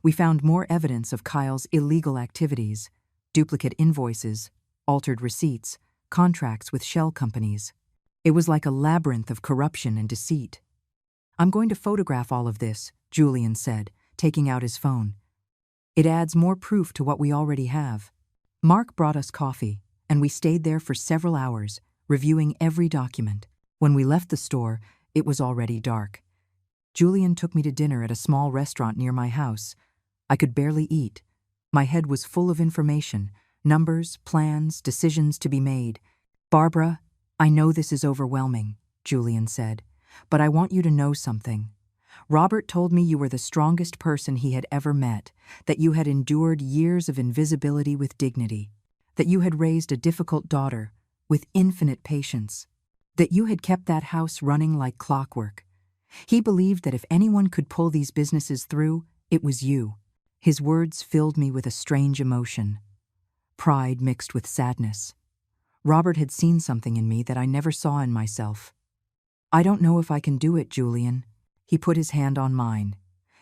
We found more evidence of Kyle's illegal activities, duplicate invoices, altered receipts, contracts with shell companies. It was like a labyrinth of corruption and deceit. "I'm going to photograph all of this," Julian said, taking out his phone. "It adds more proof to what we already have." Mark brought us coffee, and we stayed there for several hours, reviewing every document. When we left the store, it was already dark. Julian took me to dinner at a small restaurant near my house. I could barely eat. My head was full of information, numbers, plans, decisions to be made. "Barbara, I know this is overwhelming," Julian said, "but I want you to know something. Robert told me you were the strongest person he had ever met, that you had endured years of invisibility with dignity, that you had raised a difficult daughter with infinite patience, that you had kept that house running like clockwork. He believed that if anyone could pull these businesses through, it was you." His words filled me with a strange emotion. pride mixed with sadness. Robert had seen something in me that I never saw in myself. "I don't know if I can do it, Julian." He put his hand on mine.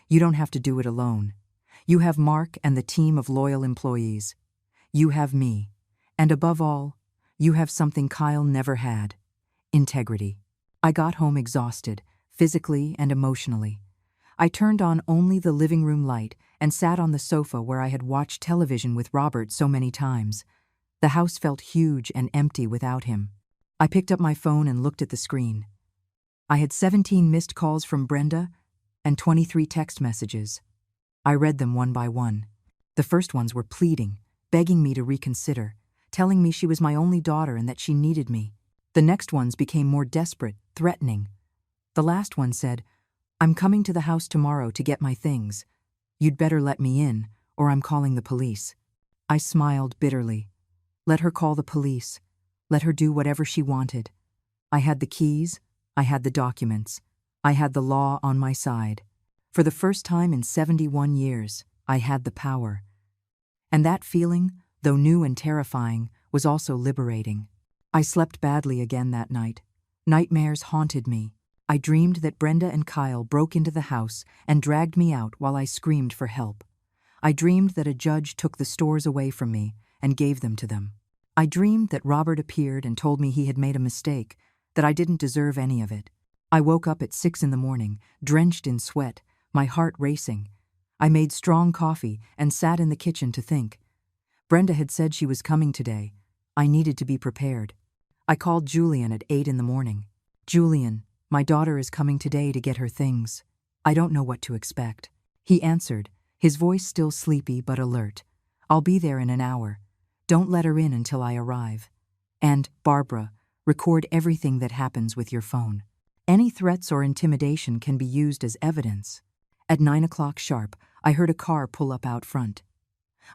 "You don't have to do it alone. You have Mark and the team of loyal employees. You have me. And above all, you have something Kyle never had: integrity." I got home exhausted, physically and emotionally. I turned on only the living room light and sat on the sofa where I had watched television with Robert so many times. The house felt huge and empty without him. I picked up my phone and looked at the screen. I had 17 missed calls from Brenda and 23 text messages. I read them one by one. The first ones were pleading, begging me to reconsider, telling me she was my only daughter and that she needed me. The next ones became more desperate, threatening. The last one said, "I'm coming to the house tomorrow to get my things. You'd better let me in, or I'm calling the police." I smiled bitterly. Let her call the police. Let her do whatever she wanted. I had the keys. I had the documents. I had the law on my side. For the first time in 71 years, I had the power. And that feeling, though new and terrifying, was also liberating. I slept badly again that night. Nightmares haunted me. I dreamed that Brenda and Kyle broke into the house and dragged me out while I screamed for help. I dreamed that a judge took the stores away from me and gave them to them. I dreamed that Robert appeared and told me he had made a mistake, that I didn't deserve any of it. I woke up at 6 in the morning, drenched in sweat, my heart racing. I made strong coffee and sat in the kitchen to think. Brenda had said she was coming today. I needed to be prepared. I called Julian at 8 in the morning. "Julian, my daughter is coming today to get her things. I don't know what to expect." He answered, his voice still sleepy but alert. "I'll be there in an hour. Don't let her in until I arrive. And, Barbara, record everything that happens with your phone. Any threats or intimidation can be used as evidence." At 9 o'clock sharp, I heard a car pull up out front.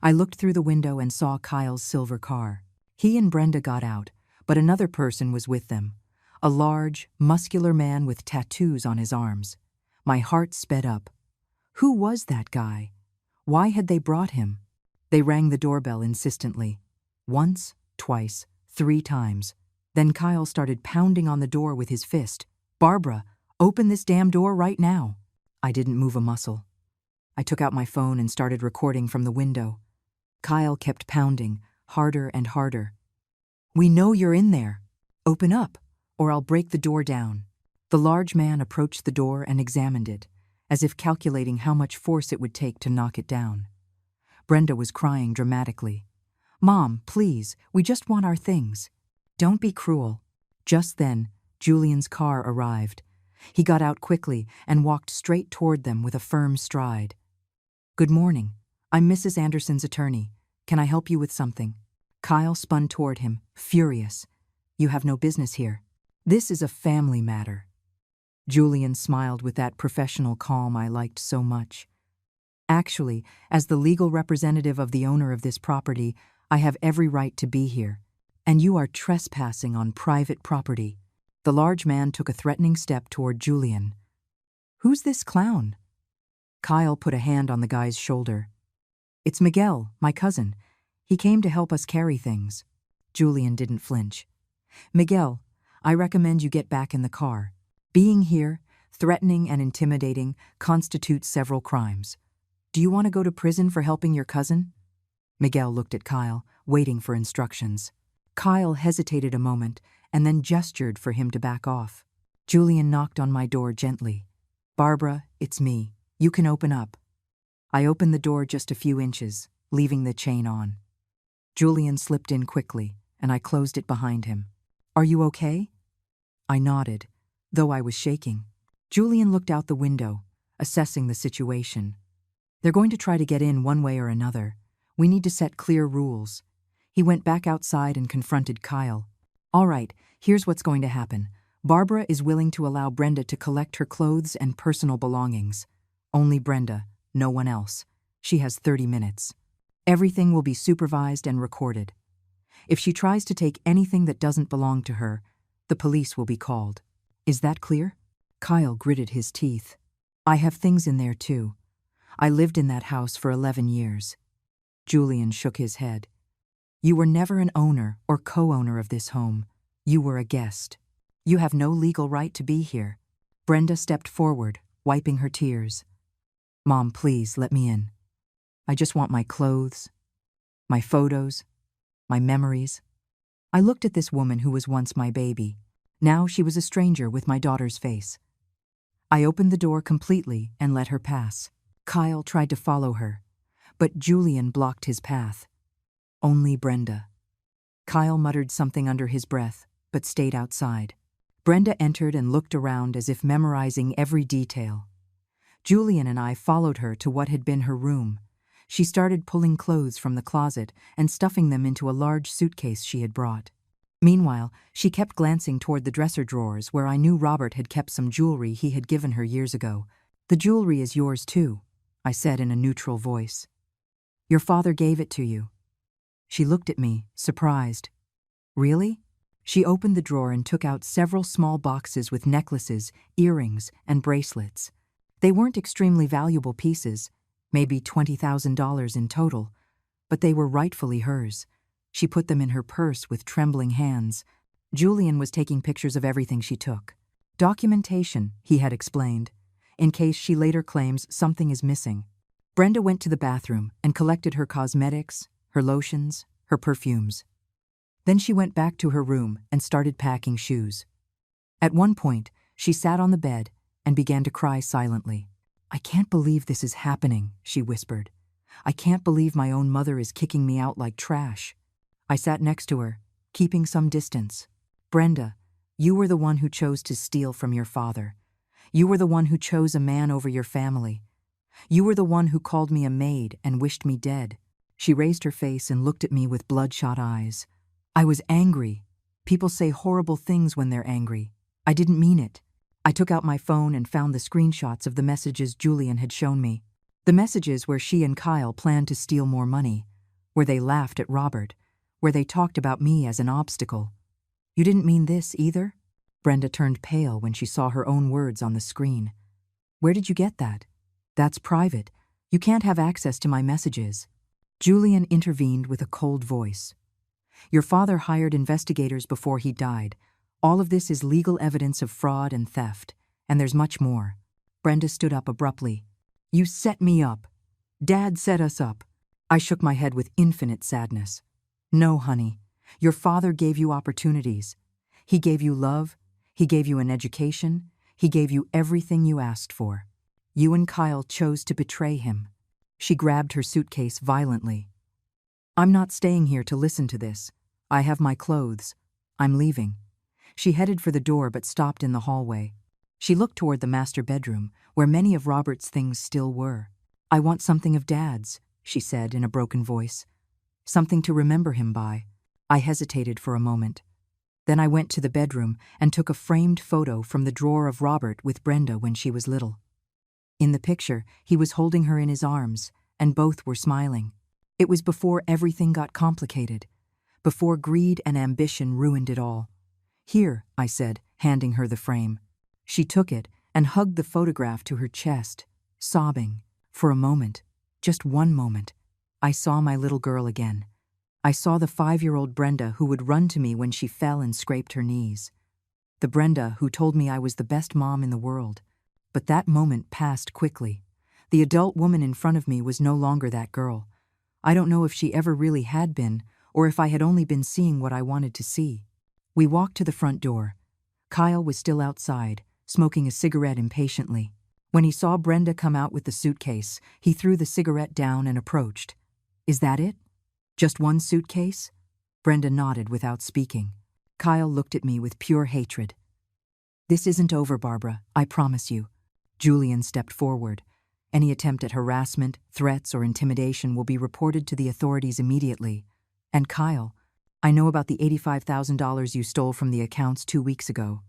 I looked through the window and saw Kyle's silver car. He and Brenda got out, but another person was with them. A large, muscular man with tattoos on his arms. My heart sped up. Who was that guy? Why had they brought him? They rang the doorbell insistently. Once, twice, 3 times. Then Kyle started pounding on the door with his fist. "Barbara, open this damn door right now." I didn't move a muscle. I took out my phone and started recording from the window. Kyle kept pounding, harder and harder. "We know you're in there. Open up, or I'll break the door down." The large man approached the door and examined it, as if calculating how much force it would take to knock it down. Brenda was crying dramatically. "Mom, please, we just want our things." "Don't be cruel." Just then, Julian's car arrived. He got out quickly and walked straight toward them with a firm stride. "Good morning. I'm Mrs. Anderson's attorney. Can I help you with something?" Kyle spun toward him, furious. "You have no business here. This is a family matter." Julian smiled with that professional calm I liked so much. "Actually, as the legal representative of the owner of this property, I have every right to be here. And you are trespassing on private property." The large man took a threatening step toward Julian. "Who's this clown?" Kyle put a hand on the guy's shoulder. "It's Miguel, my cousin. He came to help us carry things." Julian didn't flinch. "Miguel, I recommend you get back in the car. Being here, threatening and intimidating, constitutes several crimes. Do you want to go to prison for helping your cousin?" Miguel looked at Kyle, waiting for instructions. Kyle hesitated a moment and then gestured for him to back off. Julian knocked on my door gently. "Barbara, it's me. You can open up." I opened the door just a few inches, leaving the chain on. Julian slipped in quickly, and I closed it behind him. "Are you okay?" I nodded, though I was shaking. Julian looked out the window, assessing the situation. "They're going to try to get in one way or another. We need to set clear rules." He went back outside and confronted Kyle. "All right, here's what's going to happen. Barbara is willing to allow Brenda to collect her clothes and personal belongings. Only Brenda, no one else. She has 30 minutes. Everything will be supervised and recorded. If she tries to take anything that doesn't belong to her, the police will be called. Is that clear?" Kyle gritted his teeth. "I have things in there too. I lived in that house for 11 years. Julian shook his head. You were never an owner or co-owner of this home. You were a guest. You have no legal right to be here." Brenda stepped forward, wiping her tears. "Mom, please let me in. I just want my clothes, my photos, my memories." I looked at this woman who was once my baby. Now she was a stranger with my daughter's face. I opened the door completely and let her pass. Kyle tried to follow her, but Julian blocked his path. Only Brenda. Kyle muttered something under his breath, but stayed outside. Brenda entered and looked around as if memorizing every detail. Julian and I followed her to what had been her room. She started pulling clothes from the closet and stuffing them into a large suitcase she had brought. Meanwhile, she kept glancing toward the dresser drawers where I knew Robert had kept some jewelry he had given her years ago. "The jewelry is yours too," I said in a neutral voice. "Your father gave it to you." She looked at me, surprised. "Really?" She opened the drawer and took out several small boxes with necklaces, earrings, and bracelets. They weren't extremely valuable pieces, maybe $20,000 in total, but they were rightfully hers. She put them in her purse with trembling hands. Julian was taking pictures of everything she took. "Documentation," he had explained, in case she later claims something is missing. Brenda went to the bathroom and collected her cosmetics, her lotions, her perfumes. Then she went back to her room and started packing shoes. At one point, she sat on the bed and began to cry silently. "I can't believe this is happening," she whispered. "I can't believe my own mother is kicking me out like trash." I sat next to her, keeping some distance. "Brenda, you were the one who chose to steal from your father. You were the one who chose a man over your family. You were the one who called me a maid and wished me dead." She raised her face and looked at me with bloodshot eyes. "I was angry. People say horrible things when they're angry. I didn't mean it." I took out my phone and found the screenshots of the messages Julian had shown me. The messages where she and Kyle planned to steal more money, where they laughed at Robert, where they talked about me as an obstacle. "You didn't mean this either?" Brenda turned pale when she saw her own words on the screen. "Where did you get that?" "That's private. You can't have access to my messages." Julian intervened with a cold voice. "Your father hired investigators before he died. All of this is legal evidence of fraud and theft, and there's much more." Brenda stood up abruptly. "You set me up. Dad set us up." I shook my head with infinite sadness. "No, honey. Your father gave you opportunities. He gave you love. He gave you an education. He gave you everything you asked for. You and Kyle chose to betray him." She grabbed her suitcase violently. "I'm not staying here to listen to this. I have my clothes. I'm leaving." She headed for the door but stopped in the hallway. She looked toward the master bedroom, where many of Robert's things still were. "I want something of Dad's," she said in a broken voice. "Something to remember him by." I hesitated for a moment. Then I went to the bedroom and took a framed photo from the drawer of Robert with Brenda when she was little. In the picture, he was holding her in his arms, and both were smiling. It was before everything got complicated, before greed and ambition ruined it all. "Here," I said, handing her the frame. She took it and hugged the photograph to her chest, sobbing. For a moment, just one moment, I saw my little girl again. I saw the 5-year-old Brenda who would run to me when she fell and scraped her knees. The Brenda who told me I was the best mom in the world. But that moment passed quickly. The adult woman in front of me was no longer that girl. I don't know if she ever really had been, or if I had only been seeing what I wanted to see. We walked to the front door. Kyle was still outside, smoking a cigarette impatiently. When he saw Brenda come out with the suitcase, he threw the cigarette down and approached. "Is that it? Just one suitcase?" Brenda nodded without speaking. Kyle looked at me with pure hatred. "This isn't over, Barbara, I promise you." Julian stepped forward. "Any attempt at harassment, threats, or intimidation will be reported to the authorities immediately. And Kyle, I know about the $85,000 you stole from the accounts 2 weeks ago.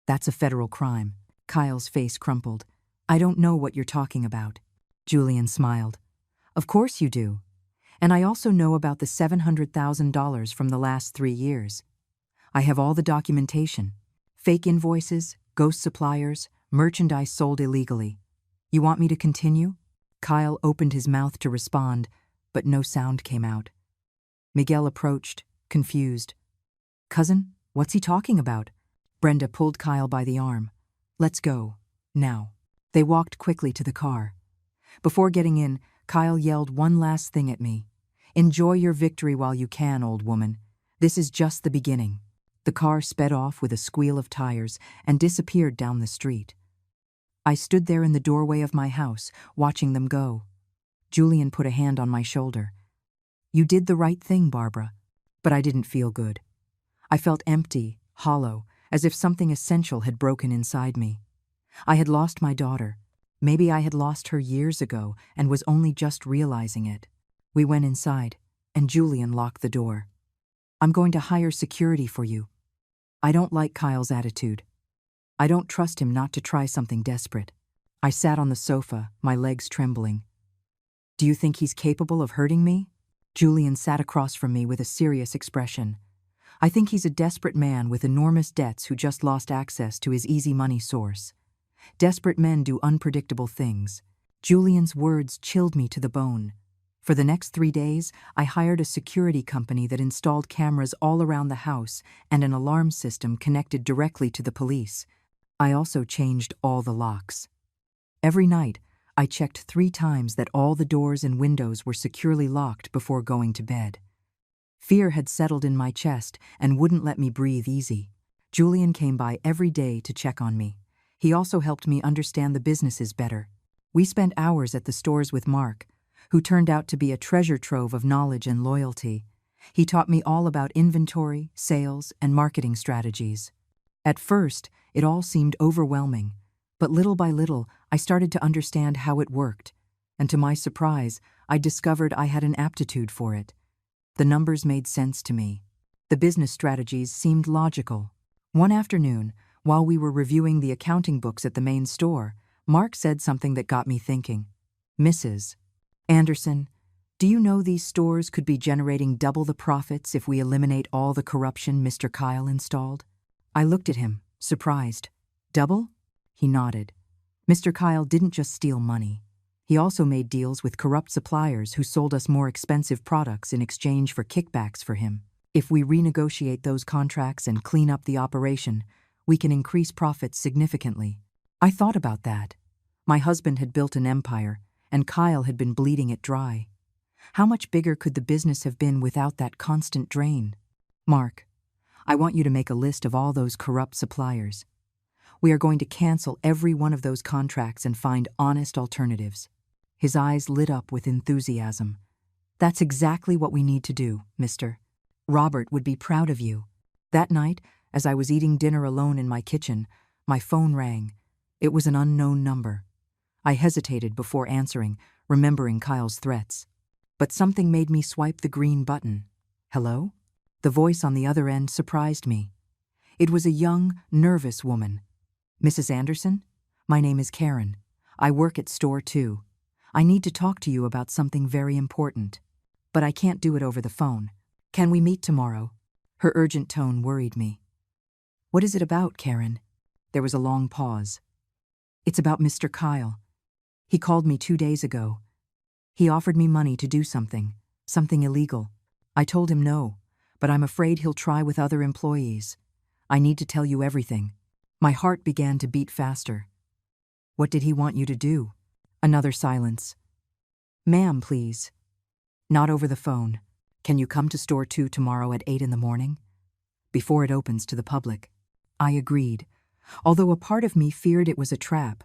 That's a federal crime." Kyle's face crumpled. "I don't know what you're talking about." Julian smiled. "Of course you do. And I also know about the $700,000 from the last 3 years. I have all the documentation. Fake invoices, ghost suppliers, merchandise sold illegally. You want me to continue?" Kyle opened his mouth to respond, but no sound came out. Miguel approached, confused. "Cousin, what's he talking about?" Brenda pulled Kyle by the arm. "Let's go. Now." They walked quickly to the car. Before getting in, Kyle yelled one last thing at me. "Enjoy your victory while you can, old woman. This is just the beginning." The car sped off with a squeal of tires and disappeared down the street. I stood there in the doorway of my house, watching them go. Julian put a hand on my shoulder. "You did the right thing, Barbara." But I didn't feel good. I felt empty, hollow, as if something essential had broken inside me. I had lost my daughter. Maybe I had lost her years ago and was only just realizing it. We went inside, and Julian locked the door. "I'm going to hire security for you." I don't like Kyle's attitude. I don't trust him not to try something desperate. I sat on the sofa, my legs trembling. "Do you think he's capable of hurting me?" Julian sat across from me with a serious expression. "I think he's a desperate man with enormous debts who just lost access to his easy money source. Desperate men do unpredictable things." Julian's words chilled me to the bone. For the next 3 days, I hired a security company that installed cameras all around the house and an alarm system connected directly to the police. I also changed all the locks. Every night, I checked 3 times that all the doors and windows were securely locked before going to bed. Fear had settled in my chest and wouldn't let me breathe easy. Julian came by every day to check on me. He also helped me understand the businesses better. We spent hours at the stores with Mark, who turned out to be a treasure trove of knowledge and loyalty. He taught me all about inventory, sales, and marketing strategies. At first, it all seemed overwhelming, but little by little, I started to understand how it worked, and to my surprise, I discovered I had an aptitude for it. The numbers made sense to me. The business strategies seemed logical. One afternoon, while we were reviewing the accounting books at the main store, Mark said something that got me thinking. "Mrs. Anderson, do you know these stores could be generating double the profits if we eliminate all the corruption Mr. Kyle installed?" I looked at him, surprised. "Double?" He nodded. "Mr. Kyle didn't just steal money. He also made deals with corrupt suppliers who sold us more expensive products in exchange for kickbacks for him. If we renegotiate those contracts and clean up the operation, we can increase profits significantly." I thought about that. My husband had built an empire, and Kyle had been bleeding it dry. How much bigger could the business have been without that constant drain? "Mark, I want you to make a list of all those corrupt suppliers. We are going to cancel every one of those contracts and find honest alternatives." His eyes lit up with enthusiasm. "That's exactly what we need to do, mister. Robert would be proud of you." That night, as I was eating dinner alone in my kitchen, my phone rang. It was an unknown number. I hesitated before answering, remembering Kyle's threats. But something made me swipe the green button. "Hello?" The voice on the other end surprised me. It was a young, nervous woman. "Mrs. Anderson? My name is Karen. I work at Store 2. I need to talk to you about something very important. But I can't do it over the phone. Can we meet tomorrow?" Her urgent tone worried me. "What is it about, Karen?" There was a long pause. "It's about Mr. Kyle. He called me 2 days ago. He offered me money to do something illegal. I told him no, but I'm afraid he'll try with other employees. I need to tell you everything." My heart began to beat faster. "What did he want you to do?" Another silence. "Ma'am, please." "Not over the phone. Can you come to Store 2 tomorrow at 8 in the morning? Before it opens to the public." I agreed, although a part of me feared it was a trap.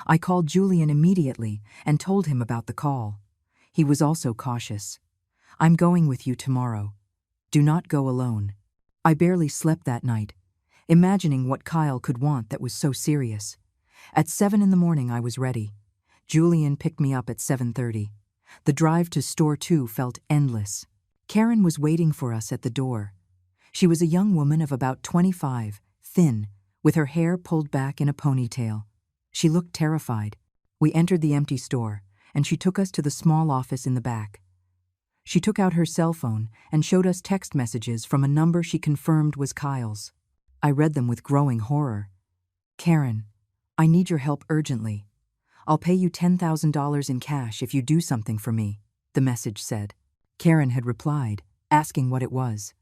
I called Julian immediately and told him about the call. He was also cautious. "I'm going with you tomorrow. Do not go alone." I barely slept that night, imagining what Kyle could want that was so serious. At 7 in the morning I was ready. Julian picked me up at 7:30. The drive to Store 2 felt endless. Karen was waiting for us at the door. She was a young woman of about 25, thin, with her hair pulled back in a ponytail. She looked terrified. We entered the empty store, and she took us to the small office in the back. She took out her cell phone and showed us text messages from a number she confirmed was Kyle's. I read them with growing horror. "Karen, I need your help urgently. I'll pay you $10,000 in cash if you do something for me," the message said. Karen had replied, asking what it was.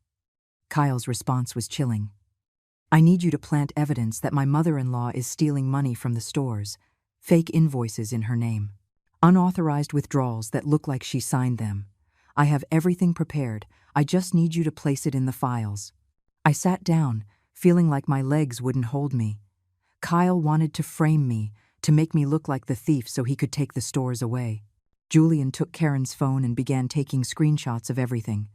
Kyle's response was chilling. I need you to plant evidence that my mother-in-law is stealing money from the stores, fake invoices in her name, unauthorized withdrawals that look like she signed them. I have everything prepared, I just need you to place it in the files. I sat down, feeling like my legs wouldn't hold me. Kyle wanted to frame me, to make me look like the thief so he could take the stores away. Julian took Karen's phone and began taking screenshots of everything.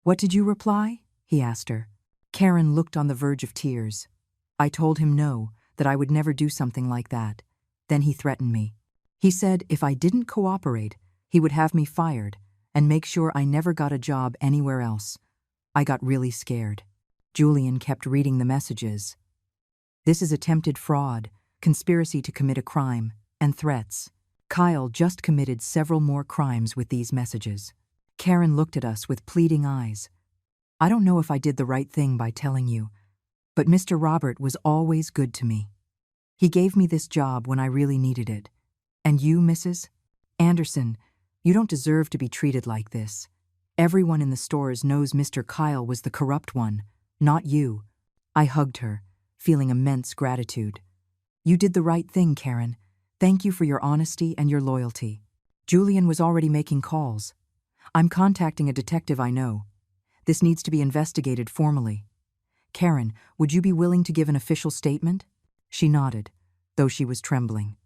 What did you reply? He asked her. Karen looked on the verge of tears. I told him no, that I would never do something like that. Then he threatened me. He said if I didn't cooperate, he would have me fired and make sure I never got a job anywhere else. I got really scared. Julian kept reading the messages. This is attempted fraud, conspiracy to commit a crime, and threats. Kyle just committed several more crimes with these messages. Karen looked at us with pleading eyes. I don't know if I did the right thing by telling you, but Mr. Robert was always good to me. He gave me this job when I really needed it. And you, Mrs. Anderson, you don't deserve to be treated like this. Everyone in the stores knows Mr. Kyle was the corrupt one, not you. I hugged her, feeling immense gratitude. You did the right thing, Karen. Thank you for your honesty and your loyalty. Julian was already making calls. I'm contacting a detective I know. This needs to be investigated formally. Karen, would you be willing to give an official statement? She nodded, though she was trembling.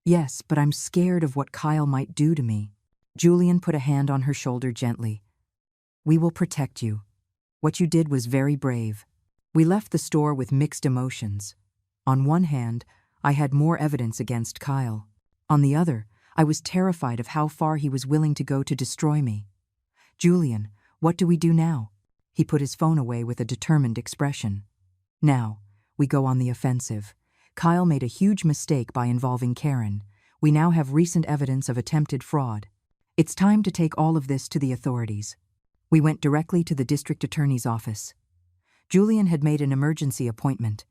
Yes, but I'm scared of what Kyle might do to me. Julian put a hand on her shoulder gently. We will protect you. What you did was very brave. We left the store with mixed emotions. On one hand, I had more evidence against Kyle. On the other, I was terrified of how far he was willing to go to destroy me. Julian, what do we do now? He put his phone away with a determined expression. Now, we go on the offensive. Kyle made a huge mistake by involving Karen. We now have recent evidence of attempted fraud. It's time to take all of this to the authorities. We went directly to the district attorney's office. Julian had made an emergency appointment.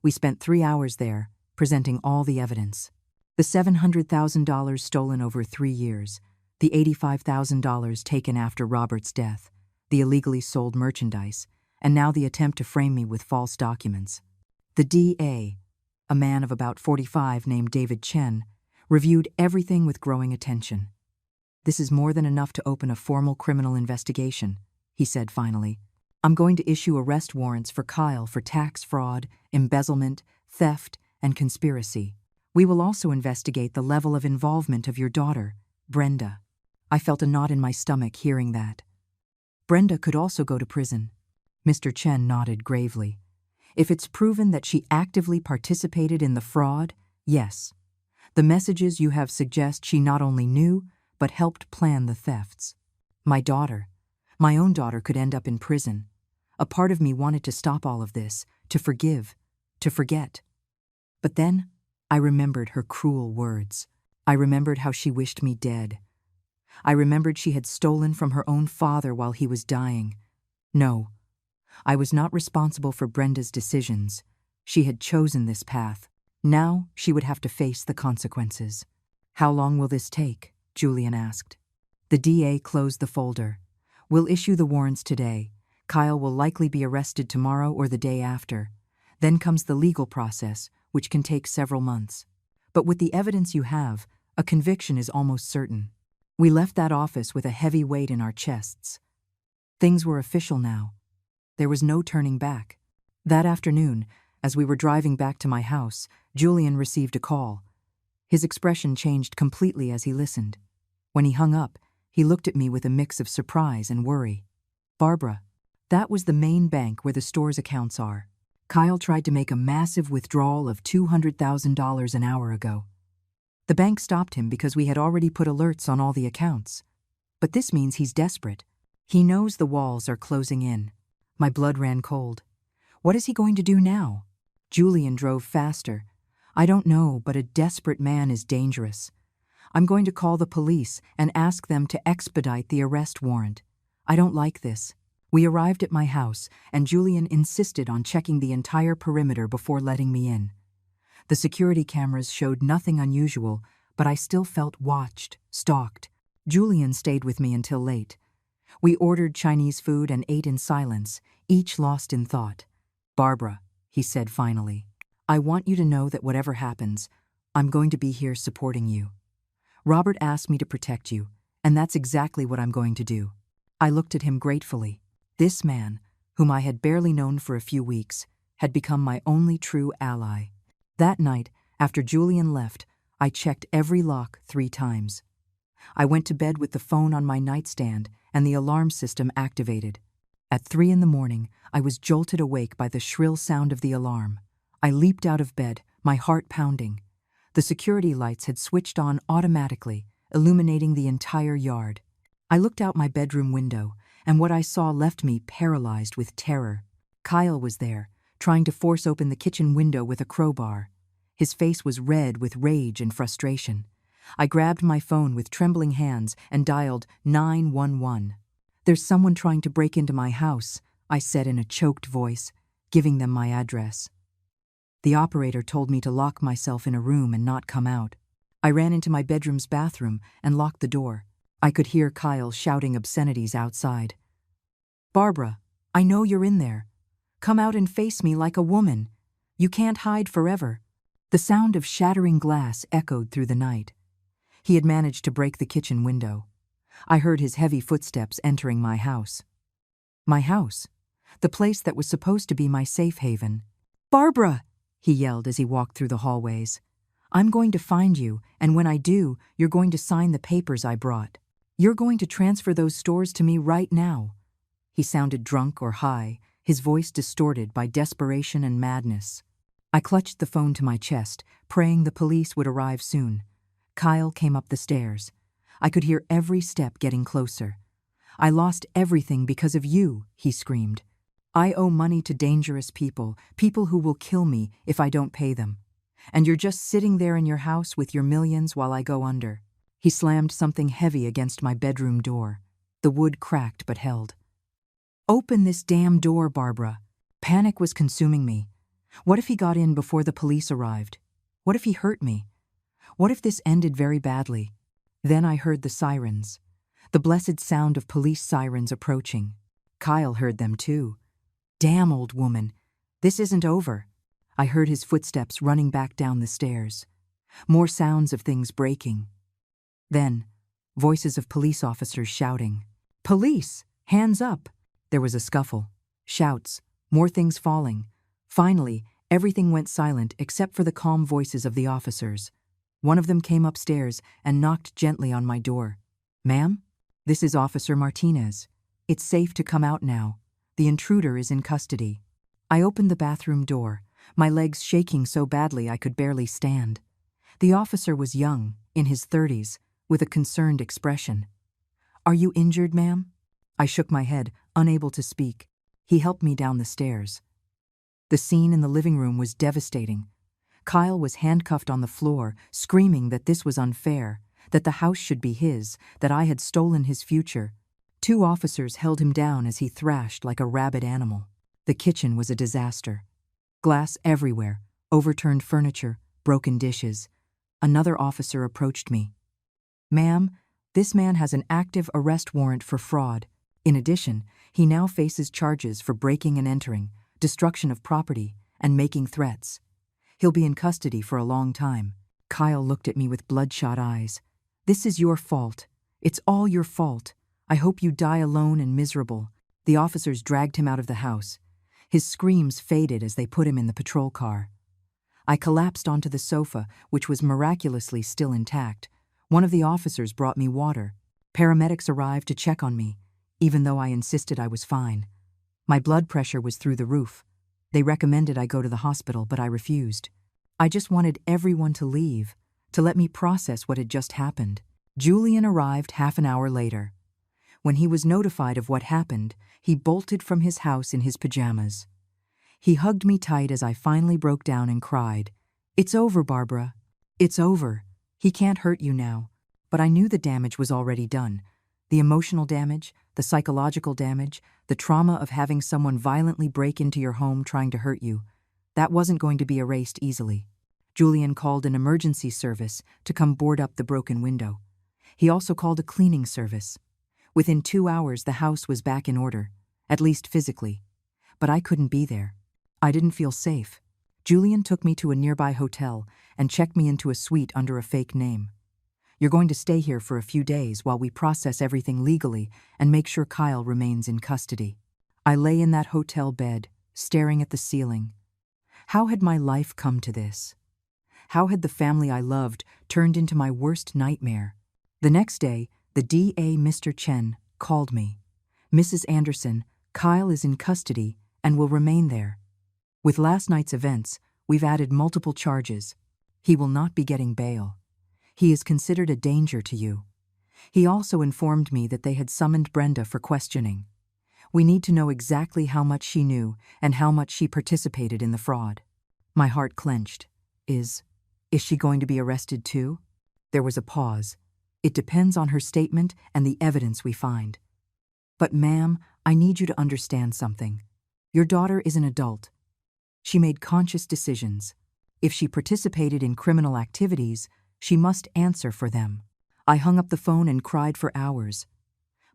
We spent 3 hours there, presenting all the evidence. The $700,000 stolen over 3 years, the $85,000 taken after Robert's death, the illegally sold merchandise, and now the attempt to frame me with false documents. The DA, a man of about 45 named David Chen, reviewed everything with growing attention. This is more than enough to open a formal criminal investigation, he said finally. I'm going to issue arrest warrants for Kyle for tax fraud, embezzlement, theft, and conspiracy. We will also investigate the level of involvement of your daughter, Brenda. I felt a knot in my stomach hearing that. Brenda could also go to prison. Mr. Chen nodded gravely. If it's proven that she actively participated in the fraud, yes. The messages you have suggest she not only knew, but helped plan the thefts. My own daughter could end up in prison. A part of me wanted to stop all of this, to forgive, to forget. But then, I remembered her cruel words. I remembered how she wished me dead. I remembered she had stolen from her own father while he was dying. No, I was not responsible for Brenda's decisions. She had chosen this path. Now she would have to face the consequences. How long will this take? Julian asked. The DA closed the folder. We'll issue the warrants today. Kyle will likely be arrested tomorrow or the day after. Then comes the legal process, which can take several months. But with the evidence you have, a conviction is almost certain. We left that office with a heavy weight in our chests. Things were official now. There was no turning back. That afternoon, as we were driving back to my house, Julian received a call. His expression changed completely as he listened. When he hung up, he looked at me with a mix of surprise and worry. Barbara, that was the main bank where the store's accounts are. Kyle tried to make a massive withdrawal of $200,000 an hour ago. The bank stopped him because we had already put alerts on all the accounts. But this means he's desperate. He knows the walls are closing in. My blood ran cold. What is he going to do now? Julian drove faster. I don't know, but a desperate man is dangerous. I'm going to call the police and ask them to expedite the arrest warrant. I don't like this. We arrived at my house, and Julian insisted on checking the entire perimeter before letting me in. The security cameras showed nothing unusual, but I still felt watched, stalked. Julian stayed with me until late. We ordered Chinese food and ate in silence, each lost in thought. "Barbara," he said finally, "I want you to know that whatever happens, I'm going to be here supporting you. Robert asked me to protect you, and that's exactly what I'm going to do." I looked at him gratefully. This man, whom I had barely known for a few weeks, had become my only true ally. That night, after Julian left, I checked every lock 3 times. I went to bed with the phone on my nightstand and the alarm system activated. At 3 in the morning, I was jolted awake by the shrill sound of the alarm. I leaped out of bed, my heart pounding. The security lights had switched on automatically, illuminating the entire yard. I looked out my bedroom window, and what I saw left me paralyzed with terror. Kyle was there, trying to force open the kitchen window with a crowbar. His face was red with rage and frustration. I grabbed my phone with trembling hands and dialed 911. "There's someone trying to break into my house," I said in a choked voice, giving them my address. The operator told me to lock myself in a room and not come out. I ran into my bedroom's bathroom and locked the door. I could hear Kyle shouting obscenities outside. "Barbara, I know you're in there. Come out and face me like a woman. You can't hide forever." The sound of shattering glass echoed through the night. He had managed to break the kitchen window. I heard his heavy footsteps entering my house. My house, the place that was supposed to be my safe haven. "Barbara!" he yelled as he walked through the hallways. "I'm going to find you, and when I do, you're going to sign the papers I brought. You're going to transfer those stores to me right now." He sounded drunk or high, his voice distorted by desperation and madness. I clutched the phone to my chest, praying the police would arrive soon. Kyle came up the stairs. I could hear every step getting closer. "I lost everything because of you," he screamed. "I owe money to dangerous people, people who will kill me if I don't pay them. And you're just sitting there in your house with your millions while I go under." He slammed something heavy against my bedroom door. The wood cracked but held. "Open this damn door, Barbara." Panic was consuming me. What if he got in before the police arrived? What if he hurt me? What if this ended very badly? Then I heard the sirens. The blessed sound of police sirens approaching. Kyle heard them too. "Damn, old woman, this isn't over." I heard his footsteps running back down the stairs. More sounds of things breaking. Then, voices of police officers shouting, "Police! Hands up!" There was a scuffle. Shouts. More things falling. Finally, everything went silent except for the calm voices of the officers. One of them came upstairs and knocked gently on my door. "Ma'am, this is Officer Martinez. It's safe to come out now. The intruder is in custody." I opened the bathroom door, my legs shaking so badly I could barely stand. The officer was young, in his 30s, with a concerned expression. "Are you injured, ma'am?" I shook my head, unable to speak. He helped me down the stairs. The scene in the living room was devastating. Kyle was handcuffed on the floor, screaming that this was unfair, that the house should be his, that I had stolen his future. 2 officers held him down as he thrashed like a rabid animal. The kitchen was a disaster. Glass everywhere, overturned furniture, broken dishes. Another officer approached me. "Ma'am, this man has an active arrest warrant for fraud. In addition, he now faces charges for breaking and entering, destruction of property, and making threats. He'll be in custody for a long time." Kyle looked at me with bloodshot eyes. "This is your fault. It's all your fault. I hope you die alone and miserable." The officers dragged him out of the house. His screams faded as they put him in the patrol car. I collapsed onto the sofa, which was miraculously still intact. One of the officers brought me water. Paramedics arrived to check on me, even though I insisted I was fine. My blood pressure was through the roof. They recommended I go to the hospital, but I refused. I just wanted everyone to leave, to let me process what had just happened. Julian arrived half an hour later. When he was notified of what happened, he bolted from his house in his pajamas. He hugged me tight as I finally broke down and cried, "It's over, Barbara. It's over. He can't hurt you now." But I knew the damage was already done. The emotional damage, the psychological damage, the trauma of having someone violently break into your home trying to hurt you. That wasn't going to be erased easily. Julian called an emergency service to come board up the broken window. He also called a cleaning service. Within 2 hours, the house was back in order, at least physically. But I couldn't be there. I didn't feel safe. Julian took me to a nearby hotel and checked me into a suite under a fake name. "You're going to stay here for a few days while we process everything legally and make sure Kyle remains in custody." I lay in that hotel bed, staring at the ceiling. How had my life come to this? How had the family I loved turned into my worst nightmare? The next day, the DA, Mr. Chen, called me. "Mrs. Anderson, Kyle is in custody and will remain there. With last night's events, we've added multiple charges. He will not be getting bail. He is considered a danger to you." He also informed me that they had summoned Brenda for questioning. "We need to know exactly how much she knew and how much she participated in the fraud." My heart clenched. Is she going to be arrested too? There was a pause. "It depends on her statement and the evidence we find." "But ma'am, I need you to understand something. Your daughter is an adult. She made conscious decisions. If she participated in criminal activities, she must answer for them." I hung up the phone and cried for hours.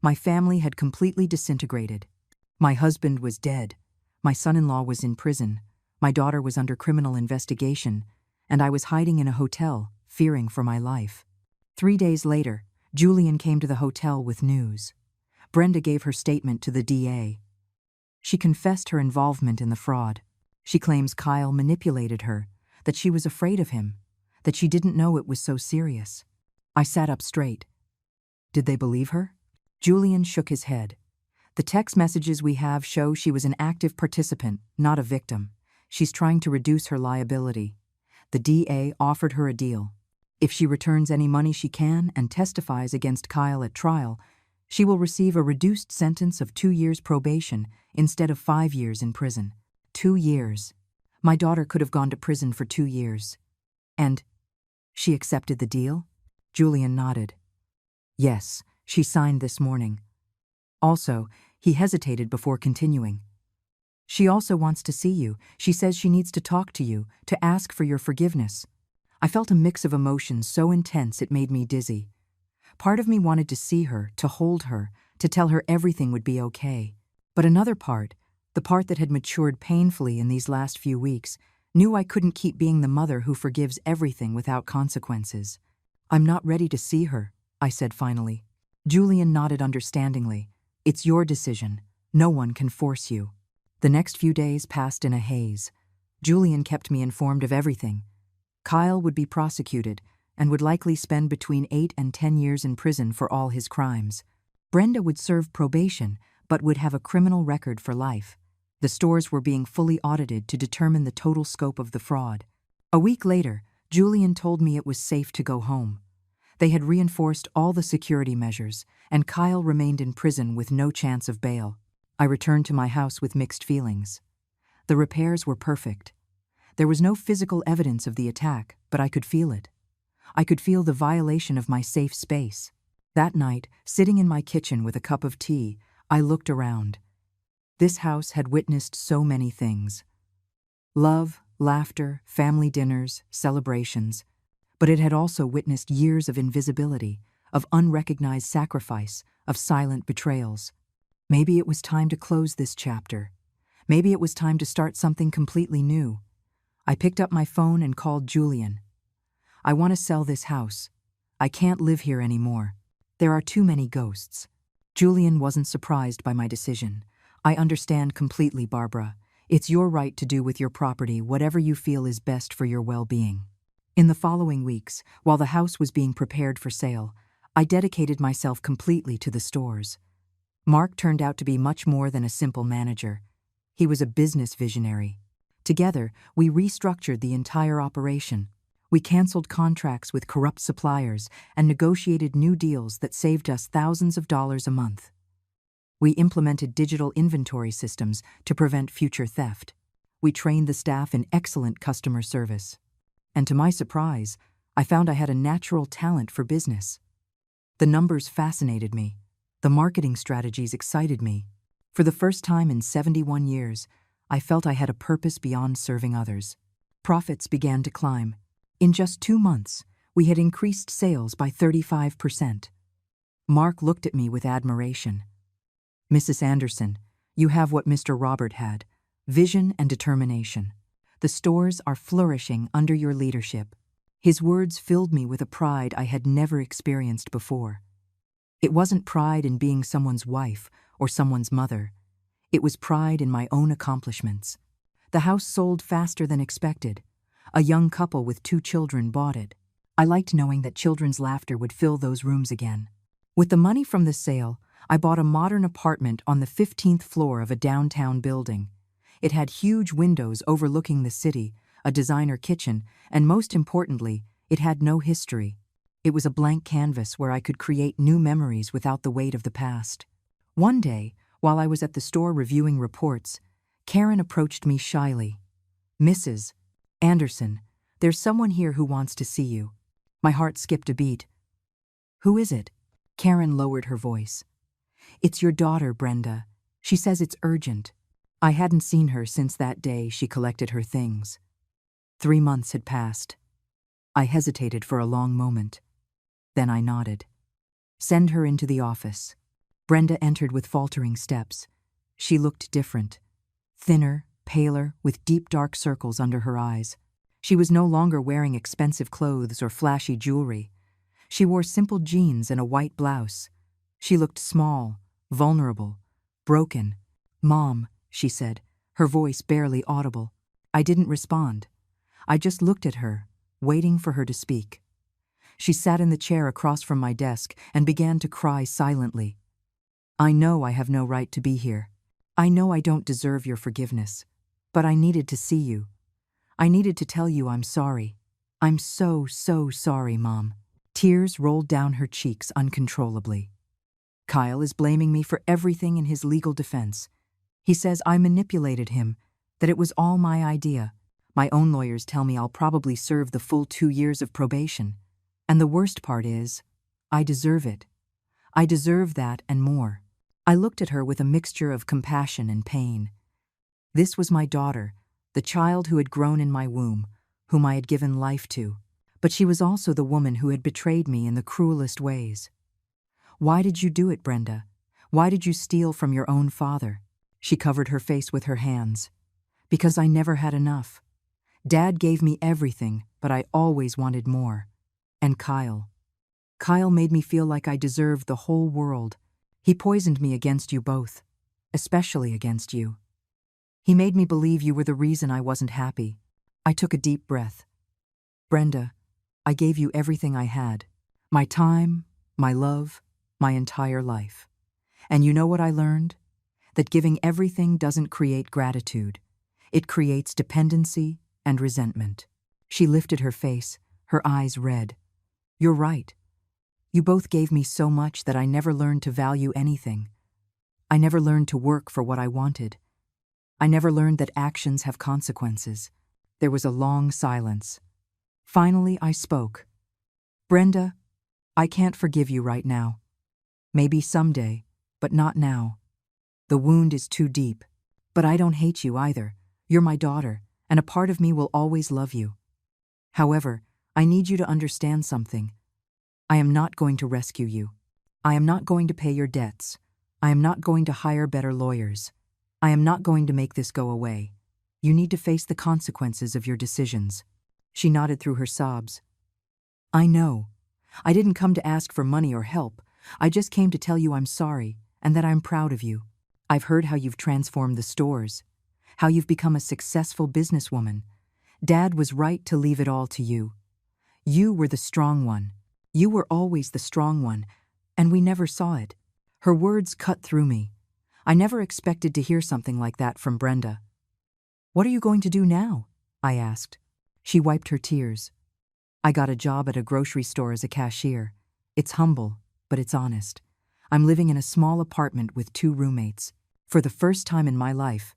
My family had completely disintegrated. My husband was dead. My son-in-law was in prison. My daughter was under criminal investigation, and I was hiding in a hotel, fearing for my life. 3 days later, Julian came to the hotel with news. Brenda gave her statement to the DA. She confessed her involvement in the fraud. She claims Kyle manipulated her, that she was afraid of him, that she didn't know it was so serious. I sat up straight. Did they believe her? Julian shook his head. "The text messages we have show she was an active participant, not a victim. She's trying to reduce her liability. The DA offered her a deal. If she returns any money she can and testifies against Kyle at trial, she will receive a reduced sentence of 2 years probation instead of 5 years in prison." 2 years. My daughter could have gone to prison for 2 years. And she accepted the deal? Julian nodded. "Yes, she signed this morning." Also, he hesitated before continuing. "She also wants to see you. She says she needs to talk to you, to ask for your forgiveness." I felt a mix of emotions so intense it made me dizzy. Part of me wanted to see her, to hold her, to tell her everything would be okay. But another part, the part that had matured painfully in these last few weeks, knew I couldn't keep being the mother who forgives everything without consequences. "I'm not ready to see her," I said finally. Julian nodded understandingly. "It's your decision. No one can force you." The next few days passed in a haze. Julian kept me informed of everything. Kyle would be prosecuted and would likely spend between 8 and 10 years in prison for all his crimes. Brenda would serve probation, but would have a criminal record for life. The stores were being fully audited to determine the total scope of the fraud. A week later, Julian told me it was safe to go home. They had reinforced all the security measures, and Kyle remained in prison with no chance of bail. I returned to my house with mixed feelings. The repairs were perfect. There was no physical evidence of the attack, but I could feel it. I could feel the violation of my safe space. That night, sitting in my kitchen with a cup of tea, I looked around. This house had witnessed so many things. Love, laughter, family dinners, celebrations. But it had also witnessed years of invisibility, of unrecognized sacrifice, of silent betrayals. Maybe it was time to close this chapter. Maybe it was time to start something completely new. I picked up my phone and called Julian. "I want to sell this house. I can't live here anymore. There are too many ghosts." Julian wasn't surprised by my decision. "I understand completely, Barbara. It's your right to do with your property whatever you feel is best for your well-being." In the following weeks, while the house was being prepared for sale, I dedicated myself completely to the stores. Mark turned out to be much more than a simple manager. He was a business visionary. Together, we restructured the entire operation. We canceled contracts with corrupt suppliers and negotiated new deals that saved us thousands of dollars a month. We implemented digital inventory systems to prevent future theft. We trained the staff in excellent customer service. And to my surprise, I found I had a natural talent for business. The numbers fascinated me. The marketing strategies excited me. For the first time in 71 years, I felt I had a purpose beyond serving others. Profits began to climb. In just 2 months, we had increased sales by 35%. Mark looked at me with admiration. "Mrs. Anderson, you have what Mr. Robert had, vision and determination. The stores are flourishing under your leadership." His words filled me with a pride I had never experienced before. It wasn't pride in being someone's wife or someone's mother. It was pride in my own accomplishments. The house sold faster than expected. A young couple with 2 children bought it. I liked knowing that children's laughter would fill those rooms again. With the money from the sale, I bought a modern apartment on the 15th floor of a downtown building. It had huge windows overlooking the city, a designer kitchen, and most importantly, it had no history. It was a blank canvas where I could create new memories without the weight of the past. One day, while I was at the store reviewing reports, Karen approached me shyly. "Mrs. Anderson, there's someone here who wants to see you." My heart skipped a beat. "Who is it?" Karen lowered her voice. "It's your daughter, Brenda. She says it's urgent." I hadn't seen her since that day she collected her things. 3 months had passed. I hesitated for a long moment. Then I nodded. "Send her into the office." Brenda entered with faltering steps. She looked different. Thinner, paler, with deep dark circles under her eyes. She was no longer wearing expensive clothes or flashy jewelry. She wore simple jeans and a white blouse. She looked small, vulnerable, broken. "Mom," she said, her voice barely audible. I didn't respond. I just looked at her, waiting for her to speak. She sat in the chair across from my desk and began to cry silently. "I know I have no right to be here. I know I don't deserve your forgiveness. But I needed to see you. I needed to tell you I'm sorry. I'm so sorry, Mom." Tears rolled down her cheeks uncontrollably. "Kyle is blaming me for everything in his legal defense. He says I manipulated him, that it was all my idea. My own lawyers tell me I'll probably serve the full 2 years of probation. And the worst part is, I deserve it. I deserve that and more." I looked at her with a mixture of compassion and pain. This was my daughter, the child who had grown in my womb, whom I had given life to. But she was also the woman who had betrayed me in the cruelest ways. "Why did you do it, Brenda? Why did you steal from your own father?" She covered her face with her hands. "Because I never had enough. Dad gave me everything, but I always wanted more. And Kyle. Kyle made me feel like I deserved the whole world. He poisoned me against you both, especially against you. He made me believe you were the reason I wasn't happy." I took a deep breath. "Brenda, I gave you everything I had. My time, my love, my entire life. And you know what I learned? That giving everything doesn't create gratitude. It creates dependency and resentment." She lifted her face, her eyes red. "You're right. You both gave me so much that I never learned to value anything. I never learned to work for what I wanted. I never learned that actions have consequences." There was a long silence. Finally, I spoke. "Brenda, I can't forgive you right now. Maybe someday, but not now. The wound is too deep. But I don't hate you either. You're my daughter, and a part of me will always love you. However, I need you to understand something. I am not going to rescue you. I am not going to pay your debts. I am not going to hire better lawyers. I am not going to make this go away. You need to face the consequences of your decisions." She nodded through her sobs. "I know. I didn't come to ask for money or help. I just came to tell you I'm sorry and that I'm proud of you. I've heard how you've transformed the stores, how you've become a successful businesswoman. Dad was right to leave it all to you. You were the strong one. You were always the strong one, and we never saw it." Her words cut through me. I never expected to hear something like that from Brenda. "What are you going to do now?" I asked. She wiped her tears. "I got a job at a grocery store as a cashier. It's humble, but it's honest. I'm living in a small apartment with 2 roommates. For the first time in my life,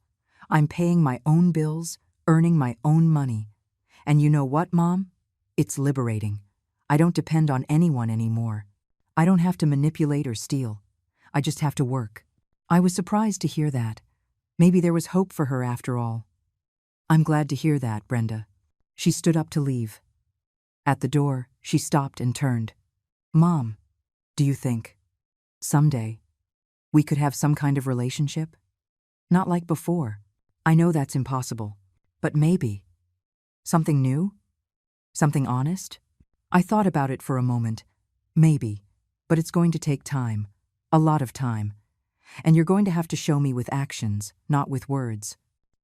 I'm paying my own bills, earning my own money. And you know what, Mom? It's liberating. I don't depend on anyone anymore. I don't have to manipulate or steal. I just have to work." I was surprised to hear that. Maybe there was hope for her after all. "I'm glad to hear that, Brenda." She stood up to leave. At the door, she stopped and turned. "Mom, do you think Someday, we could have some kind of relationship? Not like before. I know that's impossible. But maybe. Something new? Something honest? I thought about it for a moment. Maybe. But it's going to take time. A lot of time. And you're going to have to show me with actions, not with words.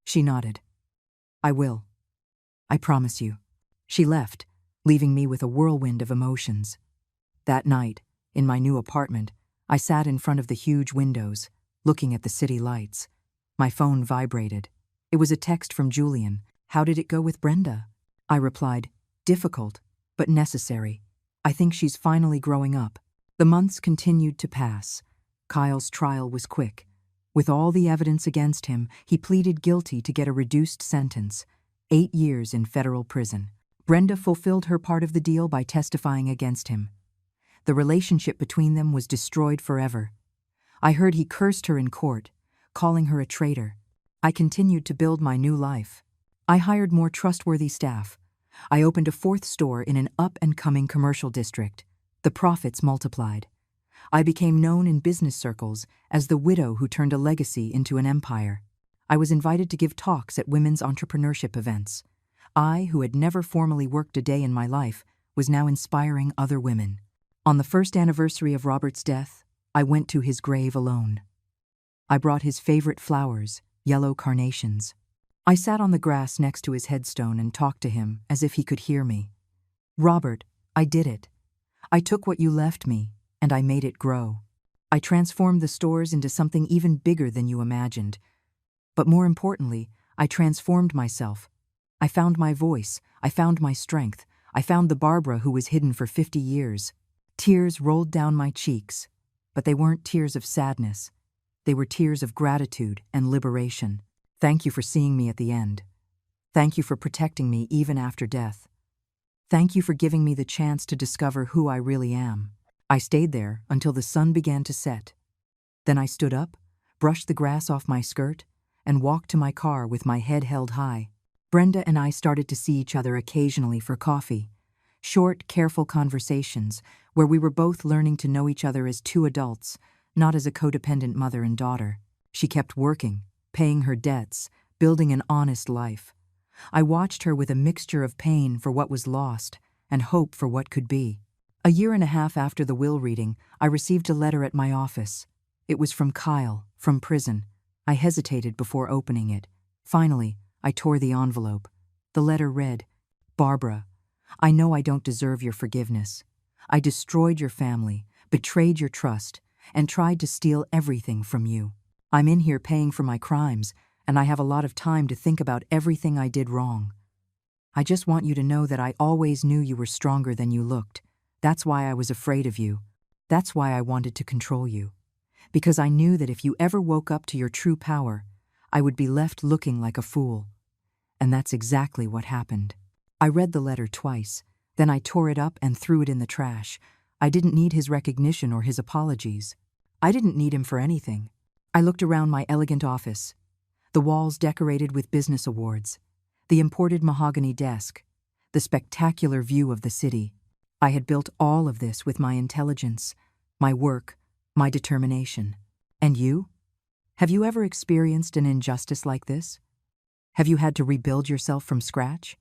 She nodded. I will. I promise you. She left, leaving me with a whirlwind of emotions. That night, in my new apartment, I sat in front of the huge windows, looking at the city lights. My phone vibrated. It was a text from Julian. How did it go with Brenda? I replied, difficult, but necessary. I think she's finally growing up. The months continued to pass. Kyle's trial was quick. With all the evidence against him, he pleaded guilty to get a reduced sentence, 8 years in federal prison. Brenda fulfilled her part of the deal by testifying against him. The relationship between them was destroyed forever. I heard he cursed her in court, calling her a traitor. I continued to build my new life. I hired more trustworthy staff. I opened a 4th store in an up-and-coming commercial district. The profits multiplied. I became known in business circles as the widow who turned a legacy into an empire. I was invited to give talks at women's entrepreneurship events. I, who had never formally worked a day in my life, was now inspiring other women. On the 1st anniversary of Robert's death, I went to his grave alone. I brought his favorite flowers, yellow carnations. I sat on the grass next to his headstone and talked to him as if he could hear me. Robert, I did it. I took what you left me, and I made it grow. I transformed the stores into something even bigger than you imagined. But more importantly, I transformed myself. I found my voice, I found my strength, I found the Barbara who was hidden for 50 years. Tears rolled down my cheeks, but they weren't tears of sadness. They were tears of gratitude and liberation. Thank you for seeing me at the end. Thank you for protecting me even after death. Thank you for giving me the chance to discover who I really am. I stayed there until the sun began to set. Then I stood up, brushed the grass off my skirt, and walked to my car with my head held high. Brenda and I started to see each other occasionally for coffee. Short, careful conversations where we were both learning to know each other as two adults, not as a codependent mother and daughter. She kept working, paying her debts, building an honest life. I watched her with a mixture of pain for what was lost and hope for what could be. A year and a half after the will reading, I received a letter at my office. It was from Kyle, from prison. I hesitated before opening it. Finally, I tore the envelope. The letter read, Barbara, I know I don't deserve your forgiveness. I destroyed your family, betrayed your trust, and tried to steal everything from you. I'm in here paying for my crimes, and I have a lot of time to think about everything I did wrong. I just want you to know that I always knew you were stronger than you looked. That's why I was afraid of you. That's why I wanted to control you. Because I knew that if you ever woke up to your true power, I would be left looking like a fool. And that's exactly what happened. I read the letter twice, then I tore it up and threw it in the trash. I didn't need his recognition or his apologies. I didn't need him for anything. I looked around my elegant office, the walls decorated with business awards, the imported mahogany desk, the spectacular view of the city. I had built all of this with my intelligence, my work, my determination. And you? Have you ever experienced an injustice like this? Have you had to rebuild yourself from scratch?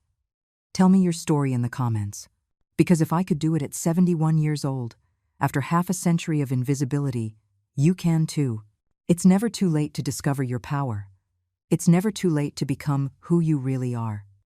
Tell me your story in the comments. Because if I could do it at 71 years old, after half a century of invisibility, you can too. It's never too late to discover your power. It's never too late to become who you really are.